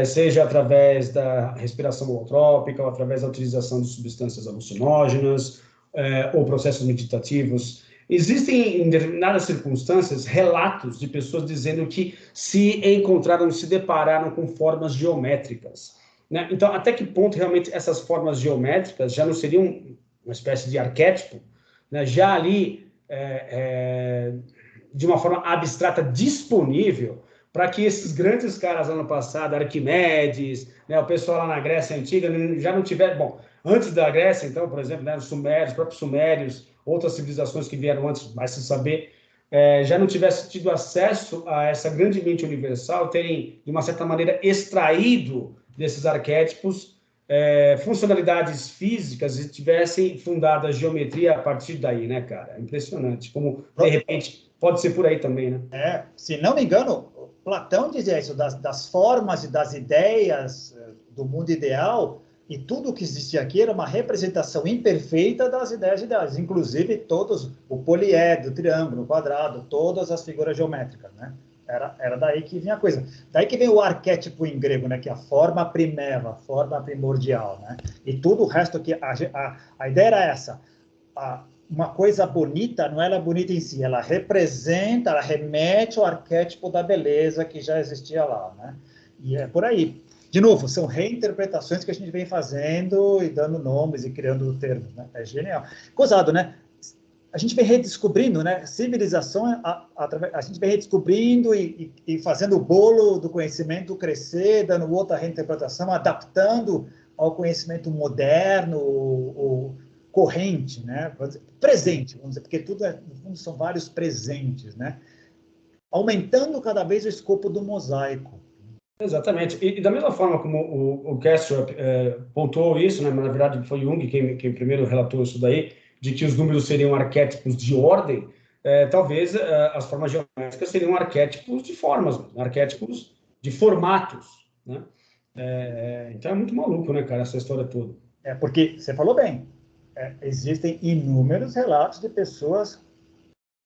seja através da respiração holotrópica, ou através da utilização de substâncias alucinógenas, ou processos meditativos, existem, em determinadas circunstâncias, relatos de pessoas dizendo que se depararam com formas geométricas, né? Então, até que ponto realmente essas formas geométricas já não seriam uma espécie de arquétipo, né? Já ali, de uma forma abstrata, disponível para que esses grandes caras lá no passado, Arquimedes, né, o pessoal lá na Grécia Antiga, já não tiver, bom, antes da Grécia, então, por exemplo, né, os Sumérios, os próprios Sumérios, outras civilizações que vieram antes, mais se saber, já não tivesse tido acesso a essa grande mente universal, terem, de uma certa maneira, extraído desses arquétipos funcionalidades físicas e tivessem fundado a geometria a partir daí, né, cara? É impressionante. Como, de repente, pode ser por aí também, né? Se não me engano, Platão dizia isso, das formas e das ideias do mundo ideal, e tudo que existia aqui era uma representação imperfeita das ideias ideais, inclusive todos, o poliedro, o triângulo, o quadrado, todas as figuras geométricas, né? Era daí que vinha a coisa. Daí que vem o arquétipo em grego, né? Que é a forma primeva, a forma primordial, né? E tudo o resto que... A ideia era essa. Uma coisa bonita não é bonita em si, ela representa, ela remete ao arquétipo da beleza que já existia lá, né? E é por aí. De novo, são reinterpretações que a gente vem fazendo e dando nomes e criando termos, né? É genial. Gozado, né? A gente vem redescobrindo, né? Civilização, a gente vem redescobrindo e fazendo o bolo do conhecimento crescer, dando outra reinterpretação, adaptando ao conhecimento moderno, o corrente, né? Presente, vamos dizer, porque tudo, no fundo, são vários presentes, né? Aumentando cada vez o escopo do mosaico. Exatamente. E da mesma forma como o Castro pontuou isso, né? Mas, na verdade, foi Jung quem primeiro relatou isso daí, de que os números seriam arquétipos de ordem, talvez as formas geométricas seriam arquétipos de formas, arquétipos de formatos, né? Então é muito maluco, né, cara, essa história toda. Porque você falou bem, existem inúmeros relatos de pessoas,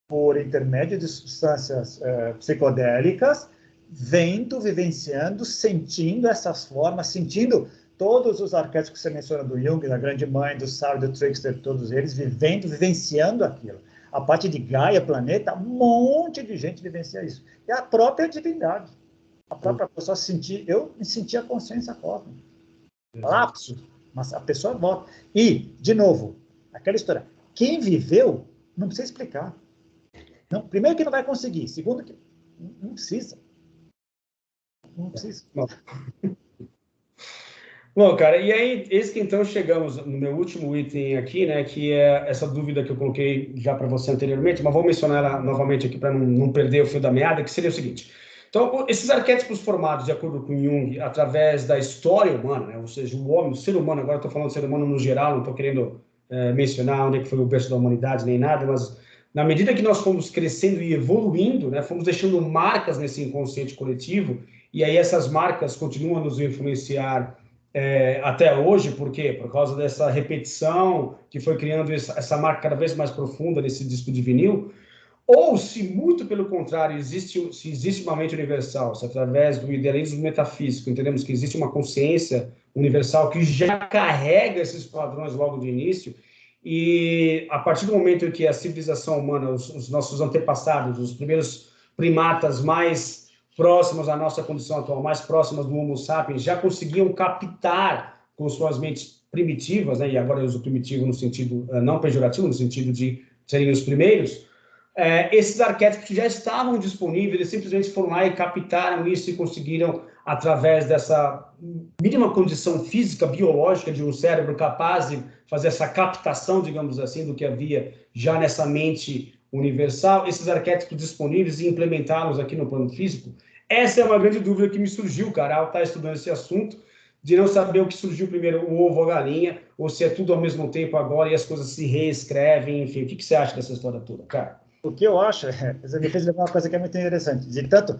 por intermédio de substâncias psicodélicas, vendo, vivenciando, sentindo essas formas, sentindo todos os arquétipos que você menciona do Jung, da Grande Mãe, do Sartre, do Trickster, todos eles vivendo, vivenciando aquilo. A parte de Gaia, planeta, um monte de gente vivencia isso. E a própria divindade. A própria pessoa sentir, eu me senti a consciência cósmica. Lapso, mas a pessoa volta. E, de novo, aquela história, quem viveu não precisa explicar. Não, primeiro que não vai conseguir, segundo que não precisa. Não precisa. Bom, cara, e aí, eis que então chegamos no meu último item aqui, né, que é essa dúvida que eu coloquei já para você anteriormente, mas vou mencionar ela novamente aqui para não perder o fio da meada, que seria o seguinte. Então, esses arquétipos formados, de acordo com Jung, através da história humana, né, ou seja, o homem, o ser humano, agora estou falando do ser humano no geral, não estou querendo mencionar onde é que foi o berço da humanidade nem nada, mas na medida que nós fomos crescendo e evoluindo, né, fomos deixando marcas nesse inconsciente coletivo, e aí essas marcas continuam a nos influenciar até hoje, por quê? Por causa dessa repetição que foi criando essa marca cada vez mais profunda nesse disco de vinil, ou se muito pelo contrário, se existe uma mente universal, se através do idealismo metafísico entendemos que existe uma consciência universal que já carrega esses padrões logo de início, e a partir do momento em que a civilização humana, os nossos antepassados, os primeiros primatas mais próximas à nossa condição atual, mais próximas do Homo sapiens, já conseguiam captar com suas mentes primitivas, né, e agora eu uso primitivo no sentido não pejorativo, no sentido de serem os primeiros, esses arquétipos já estavam disponíveis, eles simplesmente foram lá e captaram isso e conseguiram, através dessa mínima condição física, biológica de um cérebro capaz de fazer essa captação, digamos assim, do que havia já nessa mente universal, esses arquétipos disponíveis e implementá-los aqui no plano físico. Essa é uma grande dúvida que me surgiu, cara, ao estar estudando esse assunto, de não saber o que surgiu primeiro, o ovo ou a galinha, ou se é tudo ao mesmo tempo agora e as coisas se reescrevem, enfim. O que você acha dessa história toda, cara? O que eu acho, você me fez lembrar uma coisa que é muito interessante. De tanto,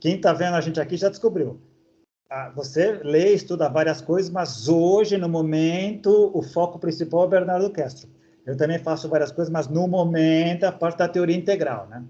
quem está vendo a gente aqui já descobriu. Você lê, estuda várias coisas, mas hoje, no momento, o foco principal é o Bernardo Castro. Eu também faço várias coisas, mas no momento a parte da teoria integral, né?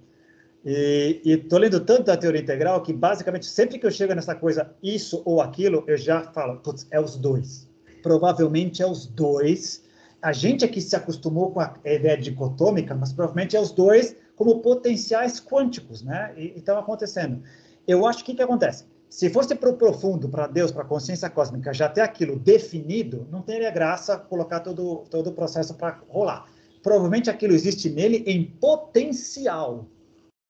E estou lendo tanto da teoria integral que, basicamente, sempre que eu chego nessa coisa, isso ou aquilo, eu já falo, putz, é os dois. Provavelmente é os dois. A gente aqui se acostumou com a ideia dicotômica, mas provavelmente é os dois como potenciais quânticos, né? E estão acontecendo. Eu acho que o que acontece? Se fosse para o profundo, para Deus, para a consciência cósmica, já ter aquilo definido, não teria graça colocar todo o processo para rolar. Provavelmente aquilo existe nele em potencial.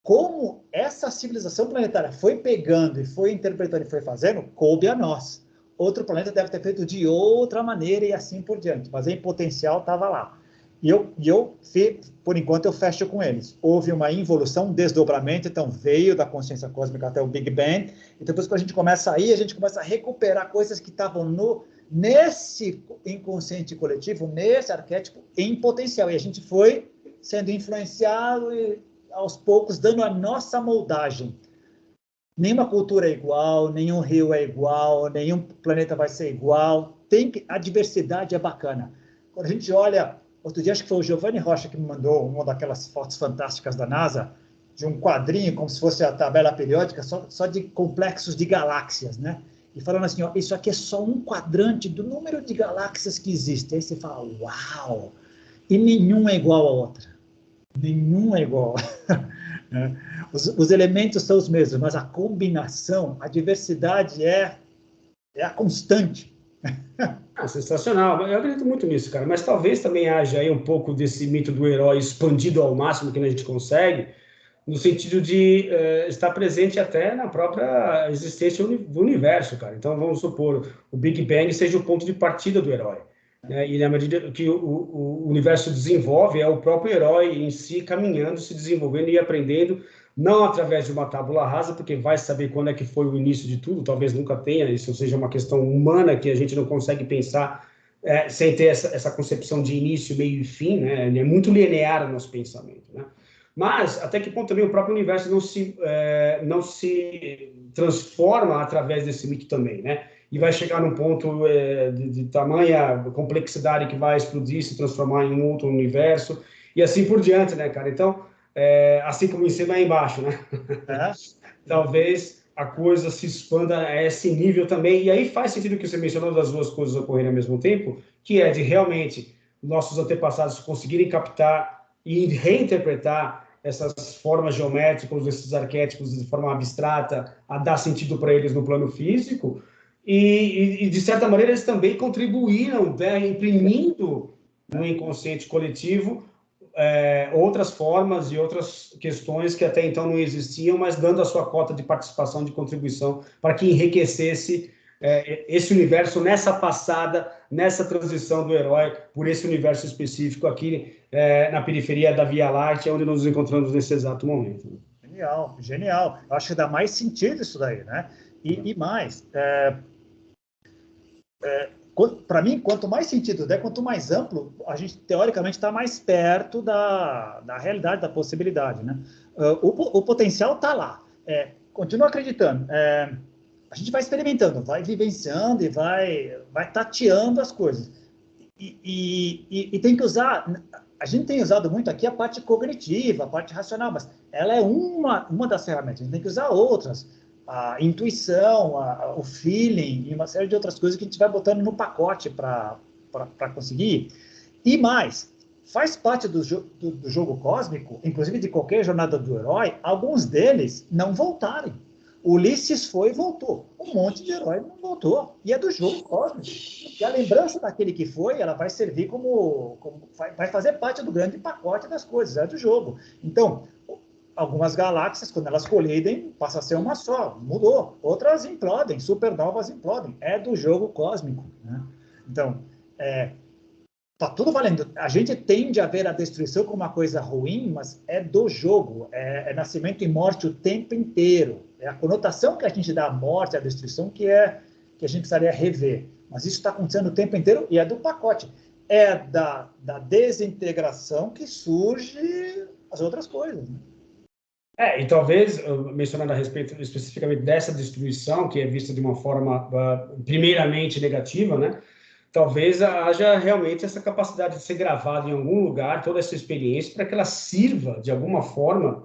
Como essa civilização planetária foi pegando e foi interpretando e foi fazendo, coube a nós. Outro planeta deve ter feito de outra maneira e assim por diante, mas em potencial estava lá. E eu, por enquanto, eu fecho com eles. Houve uma involução, um desdobramento, então veio da consciência cósmica até o Big Bang, e depois quando a gente começa a ir, a gente começa a recuperar coisas que estavam nesse inconsciente coletivo, nesse arquétipo, em potencial. E a gente foi sendo influenciado e, aos poucos, dando a nossa moldagem. Nenhuma cultura é igual, nenhum rio é igual, nenhum planeta vai ser igual. A diversidade é bacana. Quando a gente olha, outro dia acho que foi o Giovanni Rocha que me mandou uma daquelas fotos fantásticas da NASA, de um quadrinho, como se fosse a tabela periódica, só de complexos de galáxias, né? E falando assim, ó, isso aqui é só um quadrante do número de galáxias que existem. Aí você fala, uau! E nenhum é igual a outra. Nenhum é igual. Os elementos são os mesmos, mas a combinação, a diversidade é a constante. Sensacional. Eu acredito muito nisso, cara. Mas talvez também haja aí um pouco desse mito do herói expandido ao máximo que a gente consegue, no sentido de estar presente até na própria existência do universo, cara. Então, vamos supor, o Big Bang seja o ponto de partida do herói, né? E na medida que o universo desenvolve, é o próprio herói em si caminhando, se desenvolvendo e aprendendo, não através de uma tábula rasa, porque vai saber quando é que foi o início de tudo, talvez nunca tenha, isso seja uma questão humana que a gente não consegue pensar sem ter essa concepção de início, meio e fim, né? É muito linear o nosso pensamento, né? Mas, até que ponto também o próprio universo não se transforma através desse mito também, né? E vai chegar num ponto de tamanha complexidade que vai explodir, se transformar em um outro universo, e assim por diante, né, cara? Então, assim como em cima é embaixo, né? Talvez a coisa se expanda a esse nível também, e aí faz sentido que você mencionou das duas coisas ocorrerem ao mesmo tempo, que é de realmente nossos antepassados conseguirem captar e reinterpretar essas formas geométricas, esses arquétipos de forma abstrata, a dar sentido para eles no plano físico, e de certa maneira eles também contribuíram, né, imprimindo no inconsciente coletivo outras formas e outras questões que até então não existiam, mas dando a sua cota de participação, de contribuição, para que enriquecesse esse universo nessa passada, nessa transição do herói por esse universo específico aqui na periferia da Via Láctea, onde nos encontramos nesse exato momento. Genial, genial. Eu acho que dá mais sentido isso daí, né? E mais, para mim, quanto mais sentido der, quanto mais amplo, a gente, teoricamente, está mais perto da realidade, da possibilidade, né? O potencial está lá. Continua acreditando. A gente vai experimentando, vai vivenciando e vai tateando as coisas. E tem que usar... A gente tem usado muito aqui a parte cognitiva, a parte racional, mas ela é uma das ferramentas. A gente tem que usar outras. A intuição, o feeling e uma série de outras coisas que a gente vai botando no pacote para conseguir. E mais, faz parte do jogo cósmico, inclusive de qualquer jornada do herói, alguns deles não voltarem. Ulisses foi e voltou. Um monte de herói não voltou. E é do jogo cósmico. E a lembrança daquele que foi, ela vai servir vai fazer parte do grande pacote das coisas, é do jogo. Então, algumas galáxias, quando elas colidem, passa a ser uma só, mudou. Outras implodem, supernovas implodem. É do jogo cósmico, né? Então, tá tudo valendo. A gente tende a ver a destruição como uma coisa ruim, mas é do jogo. É nascimento e morte o tempo inteiro. É a conotação que a gente dá à morte, à destruição, que a gente precisaria rever. Mas isso está acontecendo o tempo inteiro e é do pacote. É da desintegração que surge as outras coisas, né? E talvez, mencionando a respeito especificamente dessa destruição, que é vista de uma forma primeiramente negativa, né? talvez haja realmente essa capacidade de ser gravado em algum lugar, toda essa experiência, para que ela sirva, de alguma forma,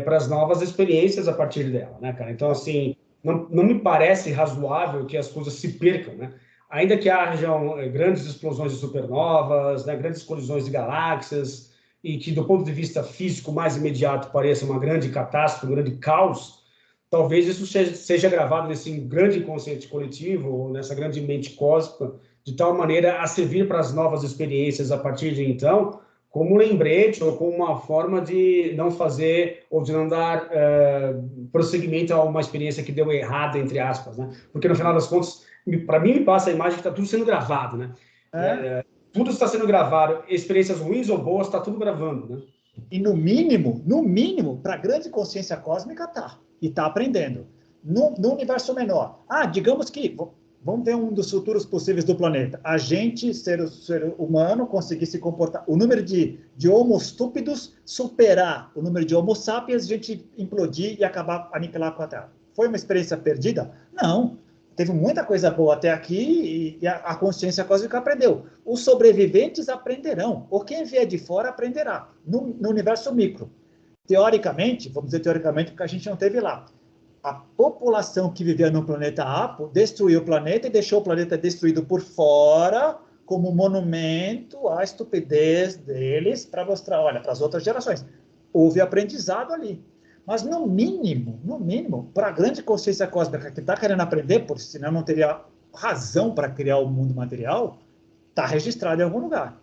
para as novas experiências a partir dela, né, cara? Então, assim, não me parece razoável que as coisas se percam, né? Ainda que hajam grandes explosões de supernovas, né, grandes colisões de galáxias, e que, do ponto de vista físico mais imediato, pareça uma grande catástrofe, um grande caos, talvez isso seja gravado nesse grande inconsciente coletivo, ou nessa grande mente cósmica, de tal maneira a servir para as novas experiências a partir de então, como um lembrete ou como uma forma de não fazer ou de não dar prosseguimento a uma experiência que deu errada, entre aspas, né? Porque, no final das contas, para mim, me passa a imagem que está tudo sendo gravado, né? Tudo está sendo gravado, experiências ruins ou boas, está tudo gravando, né? E no mínimo, para a grande consciência cósmica, tá. E está aprendendo. No universo menor. Digamos que, vamos ver um dos futuros possíveis do planeta. A gente, ser humano, conseguir se comportar. O número de homo estúpidos superar o número de homo sapiens, a gente implodir e acabar aniquilar com a Terra. Foi uma experiência perdida? Não. Teve muita coisa boa até aqui e a consciência cósmica aprendeu. Os sobreviventes aprenderão, ou quem vier de fora aprenderá, no universo micro. Teoricamente, vamos dizer teoricamente, porque a gente não teve lá. A população que vivia no planeta Apo destruiu o planeta e deixou o planeta destruído por fora, como monumento à estupidez deles, para mostrar, olha, para as outras gerações. Houve aprendizado ali. Mas, no mínimo, para a grande consciência cósmica que está querendo aprender, porque senão não teria razão para criar o mundo material, está registrado em algum lugar.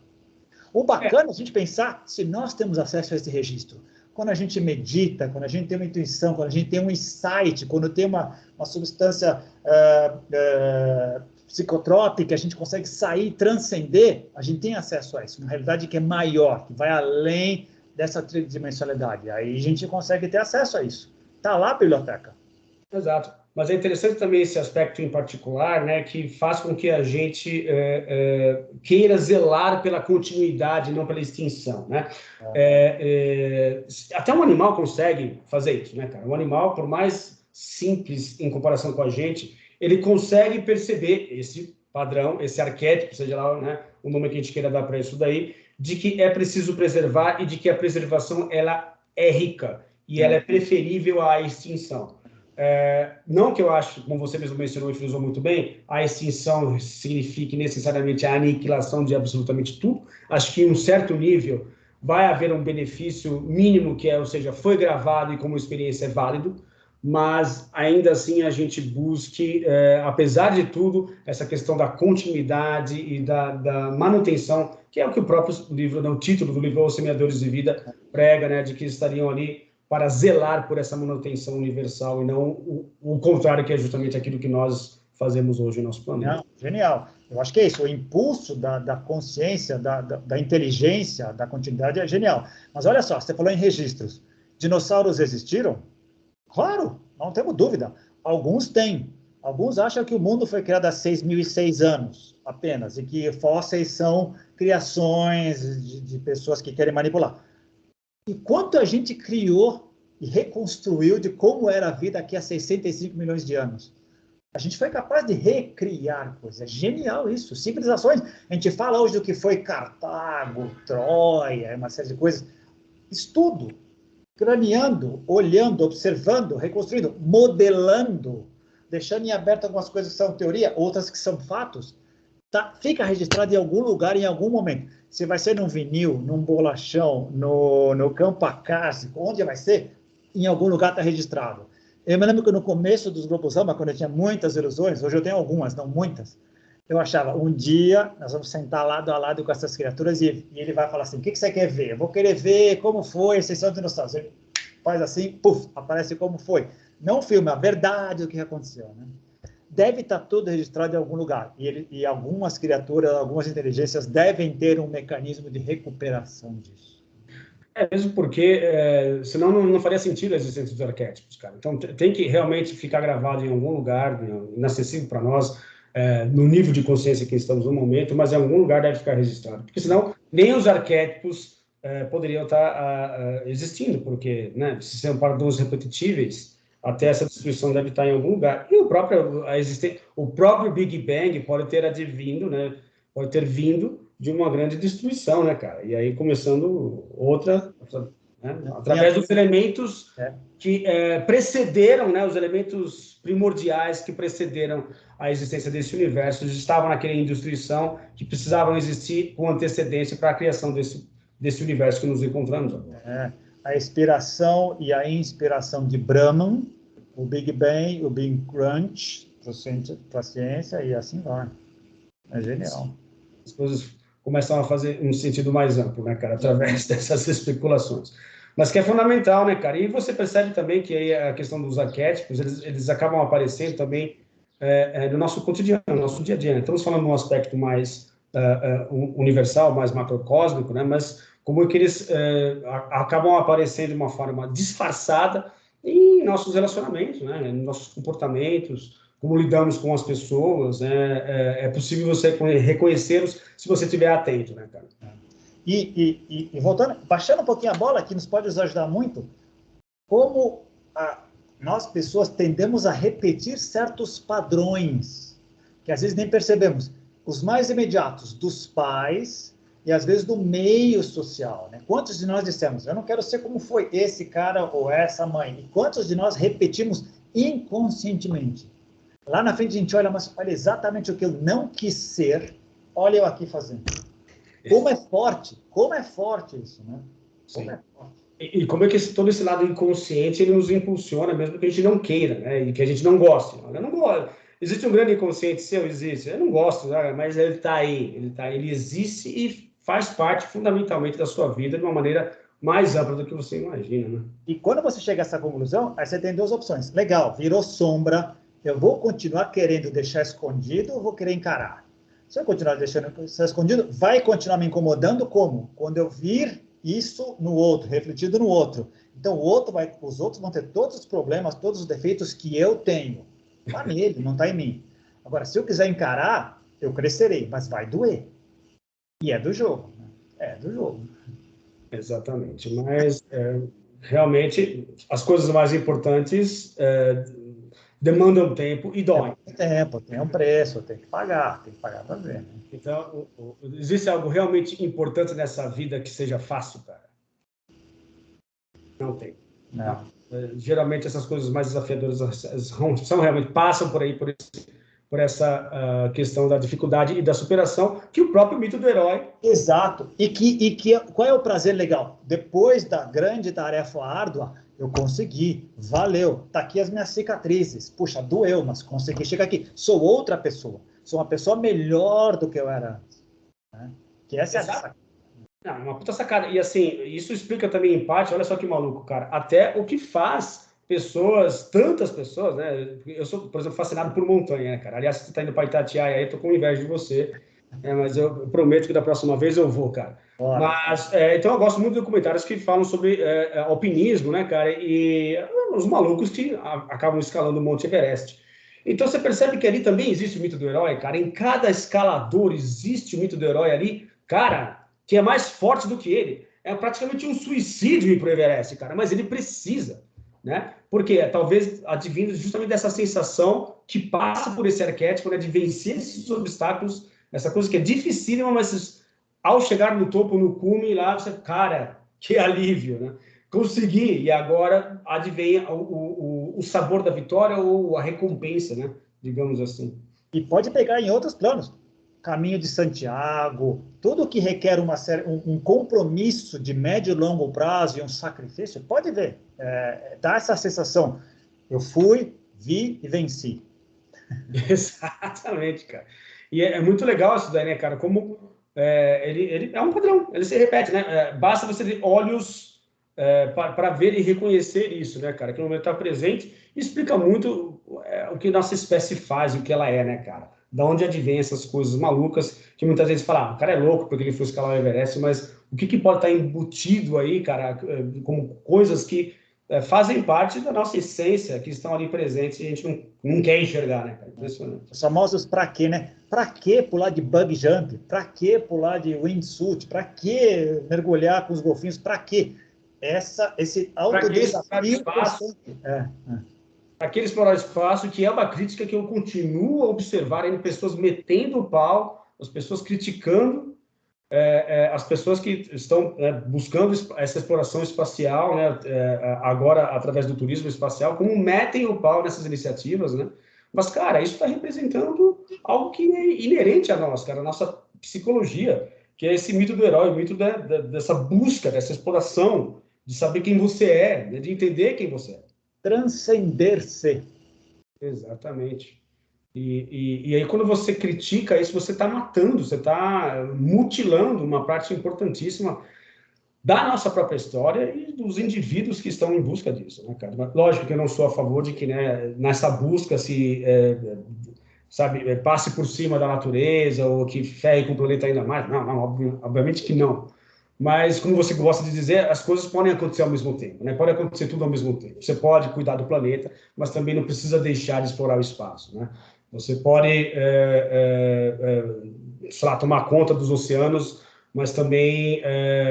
O bacana é a gente pensar se nós temos acesso a esse registro. Quando a gente medita, quando a gente tem uma intuição, quando a gente tem um insight, quando tem uma substância psicotrópica, a gente consegue sair, transcender, a gente tem acesso a isso. Uma realidade que é maior, que vai além dessa tridimensionalidade. Aí a gente consegue ter acesso a isso. Está lá a biblioteca. Exato. Mas é interessante também esse aspecto em particular, né, que faz com que a gente queira zelar pela continuidade, não pela extinção, né? Até um animal consegue fazer isso, né, cara? Um animal, por mais simples em comparação com a gente, ele consegue perceber esse padrão, esse arquétipo, seja lá, né, o nome que a gente queira dar para isso daí, de que é preciso preservar e de que a preservação ela é rica e ela é preferível à extinção. Não que eu acho, como você mesmo mencionou e frisou muito bem, a extinção signifique necessariamente a aniquilação de absolutamente tudo. Acho que em um certo nível vai haver um benefício mínimo, que ou seja, foi gravado e como experiência é válido, mas ainda assim a gente busque, apesar de tudo, essa questão da continuidade e da manutenção, que é o que o próprio livro, o título do livro, Os Semeadores de Vida, prega, né, de que estariam ali para zelar por essa manutenção universal e não o contrário, que é justamente aquilo que nós fazemos hoje no nosso planeta. Não, genial. Eu acho que é isso, o impulso da consciência, da inteligência, da continuidade é genial. Mas olha só, você falou em registros. Dinossauros existiram? Claro, não temos dúvida. Alguns têm. Alguns acham que o mundo foi criado há 6.006 anos apenas, e que fósseis são criações de pessoas que querem manipular. E quanto a gente criou e reconstruiu de como era a vida aqui há 65 milhões de anos. A gente foi capaz de recriar coisas. É genial isso. Civilizações. A gente fala hoje do que foi Cartago, Troia, uma série de coisas. Estudo. Craneando, olhando, observando, reconstruindo, modelando, deixando em aberto algumas coisas que são teoria, outras que são fatos, tá? Fica registrado em algum lugar, em algum momento. Se vai ser num vinil, num bolachão, no campo acásico, onde vai ser, em algum lugar está registrado. Eu me lembro que no começo dos Globos Rama, quando eu tinha muitas ilusões, hoje eu tenho algumas, não muitas, eu achava, um dia nós vamos sentar lado a lado com essas criaturas e ele vai falar assim, o que você quer ver? Eu vou querer ver como foi, vocês são dinossauros. Ele faz assim, puf, aparece como foi. Não filma a verdade do que aconteceu, né? Deve estar tudo registrado em algum lugar. E algumas criaturas, algumas inteligências devem ter um mecanismo de recuperação disso. Mesmo porque, senão não faria sentido a existência dos arquétipos, cara. Então, tem que realmente ficar gravado em algum lugar, inacessível para nós, no nível de consciência que estamos no momento, mas em algum lugar deve ficar registrado. Porque senão, nem os arquétipos poderiam estar existindo, porque, né, se são padrões repetitíveis, até essa destruição deve estar em algum lugar. E o próprio Big Bang pode ter advindo, né? Pode ter vindo de uma grande destruição, né, cara? E aí começando outra, né? Através dos elementos que precederam, né? Os elementos primordiais que precederam a existência desse universo, eles estavam naquela destruição que precisavam existir com antecedência para a criação desse universo que nos encontramos agora. A inspiração e a inspiração de Brahman, o Big Bang, o Big Crunch, para a ciência, e assim vai. É genial. As coisas começam a fazer um sentido mais amplo, né, cara, através dessas especulações. Mas que é fundamental, né, cara? E você percebe também que aí a questão dos arquétipos, eles acabam aparecendo também no nosso cotidiano, no nosso dia a dia. Né? Estamos falando de um aspecto mais universal, mais macrocósmico, né? Mas como que eles acabam aparecendo de uma forma disfarçada em nossos relacionamentos, né? Em nossos comportamentos, como lidamos com as pessoas, é possível você reconhecê-los se você estiver atento, né, cara? E voltando, baixando um pouquinho a bola, que nos pode nos ajudar muito, como nós, pessoas, tendemos a repetir certos padrões, que às vezes nem percebemos. Os mais imediatos, dos pais e às vezes do meio social. Né? Quantos de nós dissemos, eu não quero ser como foi esse cara ou essa mãe? E quantos de nós repetimos inconscientemente? Lá na frente a gente olha, mas olha exatamente o que eu não quis ser, olha eu aqui fazendo. Como é forte isso, né? Como é forte. E como é que todo esse lado inconsciente ele nos impulsiona, mesmo que a gente não queira, né? E que a gente não goste. Eu não gosto. Existe um grande inconsciente seu? Existe. Eu não gosto, né? Mas ele está aí. Ele existe e faz parte fundamentalmente da sua vida de uma maneira mais ampla do que você imagina, né? E quando você chega a essa conclusão, aí você tem duas opções. Legal, virou sombra, eu vou continuar querendo deixar escondido ou vou querer encarar? Se eu continuar deixando escondido, vai continuar me incomodando como? Quando eu vir isso no outro, refletido no outro. Então, os outros vão ter todos os problemas, todos os defeitos que eu tenho. Está nele, não está em mim. Agora, se eu quiser encarar, eu crescerei, mas vai doer. E é do jogo. Né? É do jogo. Exatamente. Mas, realmente, as coisas mais importantes demandam tempo e doem. Tem um preço, tem que pagar para ver. Né? Então, existe algo realmente importante nessa vida que seja fácil, cara? Não tem. Não. Geralmente, essas coisas mais desafiadoras são realmente, passam por aí, por essa questão da dificuldade e da superação, que o próprio mito do herói... Exato. Qual é o prazer legal? Depois da grande tarefa árdua, eu consegui, valeu, tá aqui as minhas cicatrizes. Puxa, doeu, mas consegui chegar aqui. Sou outra pessoa. Sou uma pessoa melhor do que eu era antes. Né? Que essa é a sacada. Não, uma puta sacada. E assim, isso explica também em parte, olha só que maluco, cara, até o que faz tantas pessoas, né? Eu sou, por exemplo, fascinado por montanha, né, cara? Aliás, se você tá indo para Itatiaia aí, eu tô com inveja de você, mas eu prometo que da próxima vez eu vou, cara. Bora. Mas, então eu gosto muito de documentários que falam sobre alpinismo, né, cara? E os malucos que acabam escalando o Monte Everest. Então você percebe que ali também existe o mito do herói, cara. Em cada escalador existe o mito do herói ali, cara, que é mais forte do que ele. É praticamente um suicídio ir pro Everest, cara, mas ele precisa, né? Porque talvez advindo justamente dessa sensação que passa por esse arquétipo, né, de vencer esses obstáculos, essa coisa que é dificílima, mas ao chegar no topo, no cume, lá você, cara, que alívio, né? Consegui, e agora advém o sabor da vitória ou a recompensa, né? Digamos assim. E pode pegar em outros planos. Caminho de Santiago, tudo que requer um compromisso de médio e longo prazo e um sacrifício, pode ver, dá essa sensação, eu fui, vi e venci. Exatamente, cara. E é muito legal isso daí, né, cara, como ele é um padrão, ele se repete, né, basta você ter olhos para ver e reconhecer isso, né, cara, que no momento está presente, explica muito o que nossa espécie faz, o que ela é, né, cara. Da onde advém essas coisas malucas, que muitas vezes falam, o cara é louco porque ele foi escalar o Everest, mas o que pode estar embutido aí, cara, como coisas que fazem parte da nossa essência, que estão ali presentes e a gente não quer enxergar, né, cara? Impressionante. Os famosos pra quê, né? Pra que pular de bug jump? Pra que pular de wingsuit? Pra que mergulhar com os golfinhos? Pra quê? Esse autodesafio constante. aquele explorar o espaço, que é uma crítica que eu continuo a observar em pessoas metendo o pau, as pessoas criticando, as pessoas que estão buscando essa exploração espacial, né, agora através do turismo espacial, como metem o pau nessas iniciativas, né? Mas, cara, isso está representando algo que é inerente a nós, cara, a nossa psicologia, que é esse mito do herói, o mito dessa busca, dessa exploração, de saber quem você é, né, de entender quem você é. Transcender-se. Exatamente. E aí, quando você critica isso, você está matando, você está mutilando uma parte importantíssima da nossa própria história e dos indivíduos que estão em busca disso, né, cara? Mas, lógico que eu não sou a favor de que, né, nessa busca se, passe por cima da natureza ou que ferre com o planeta ainda mais. Não, obviamente que não. Mas, como você gosta de dizer, as coisas podem acontecer ao mesmo tempo, né? Pode acontecer tudo ao mesmo tempo. Você pode cuidar do planeta, mas também não precisa deixar de explorar o espaço, né? Você pode, sei lá, tomar conta dos oceanos, mas também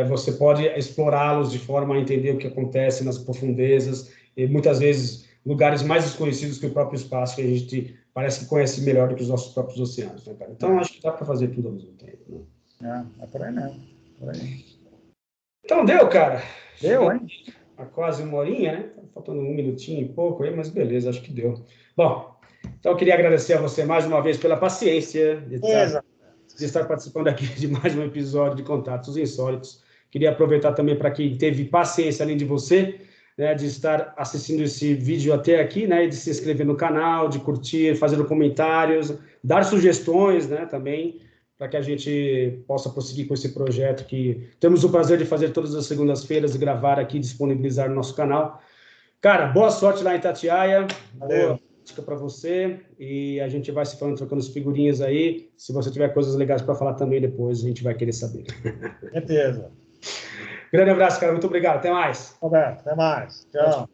você pode explorá-los de forma a entender o que acontece nas profundezas e muitas vezes lugares mais desconhecidos que o próprio espaço, que a gente parece que conhece melhor do que os nossos próprios oceanos, né, cara? Então, acho que dá para fazer tudo ao mesmo tempo, né? É por aí mesmo. Por aí. Então, deu, cara. Deu, hein? Há quase uma horinha, né? Tá faltando 1 minutinho e pouco aí, mas beleza, acho que deu. Bom, então eu queria agradecer a você mais uma vez pela paciência de estar participando aqui de mais um episódio de Contatos Insólitos. Queria aproveitar também para quem teve paciência, além de você, né, de estar assistindo esse vídeo até aqui, né, de se inscrever no canal, de curtir, fazendo comentários, dar sugestões, né, também, para que a gente possa prosseguir com esse projeto que temos o prazer de fazer todas as segundas-feiras e gravar aqui e disponibilizar no nosso canal. Cara, boa sorte lá em Itatiaia. Boa prática para você. E a gente vai se falando, trocando as figurinhas aí. Se você tiver coisas legais para falar também depois, a gente vai querer saber. Certeza. Grande abraço, cara. Muito obrigado. Até mais. Roberto, até mais. Tchau.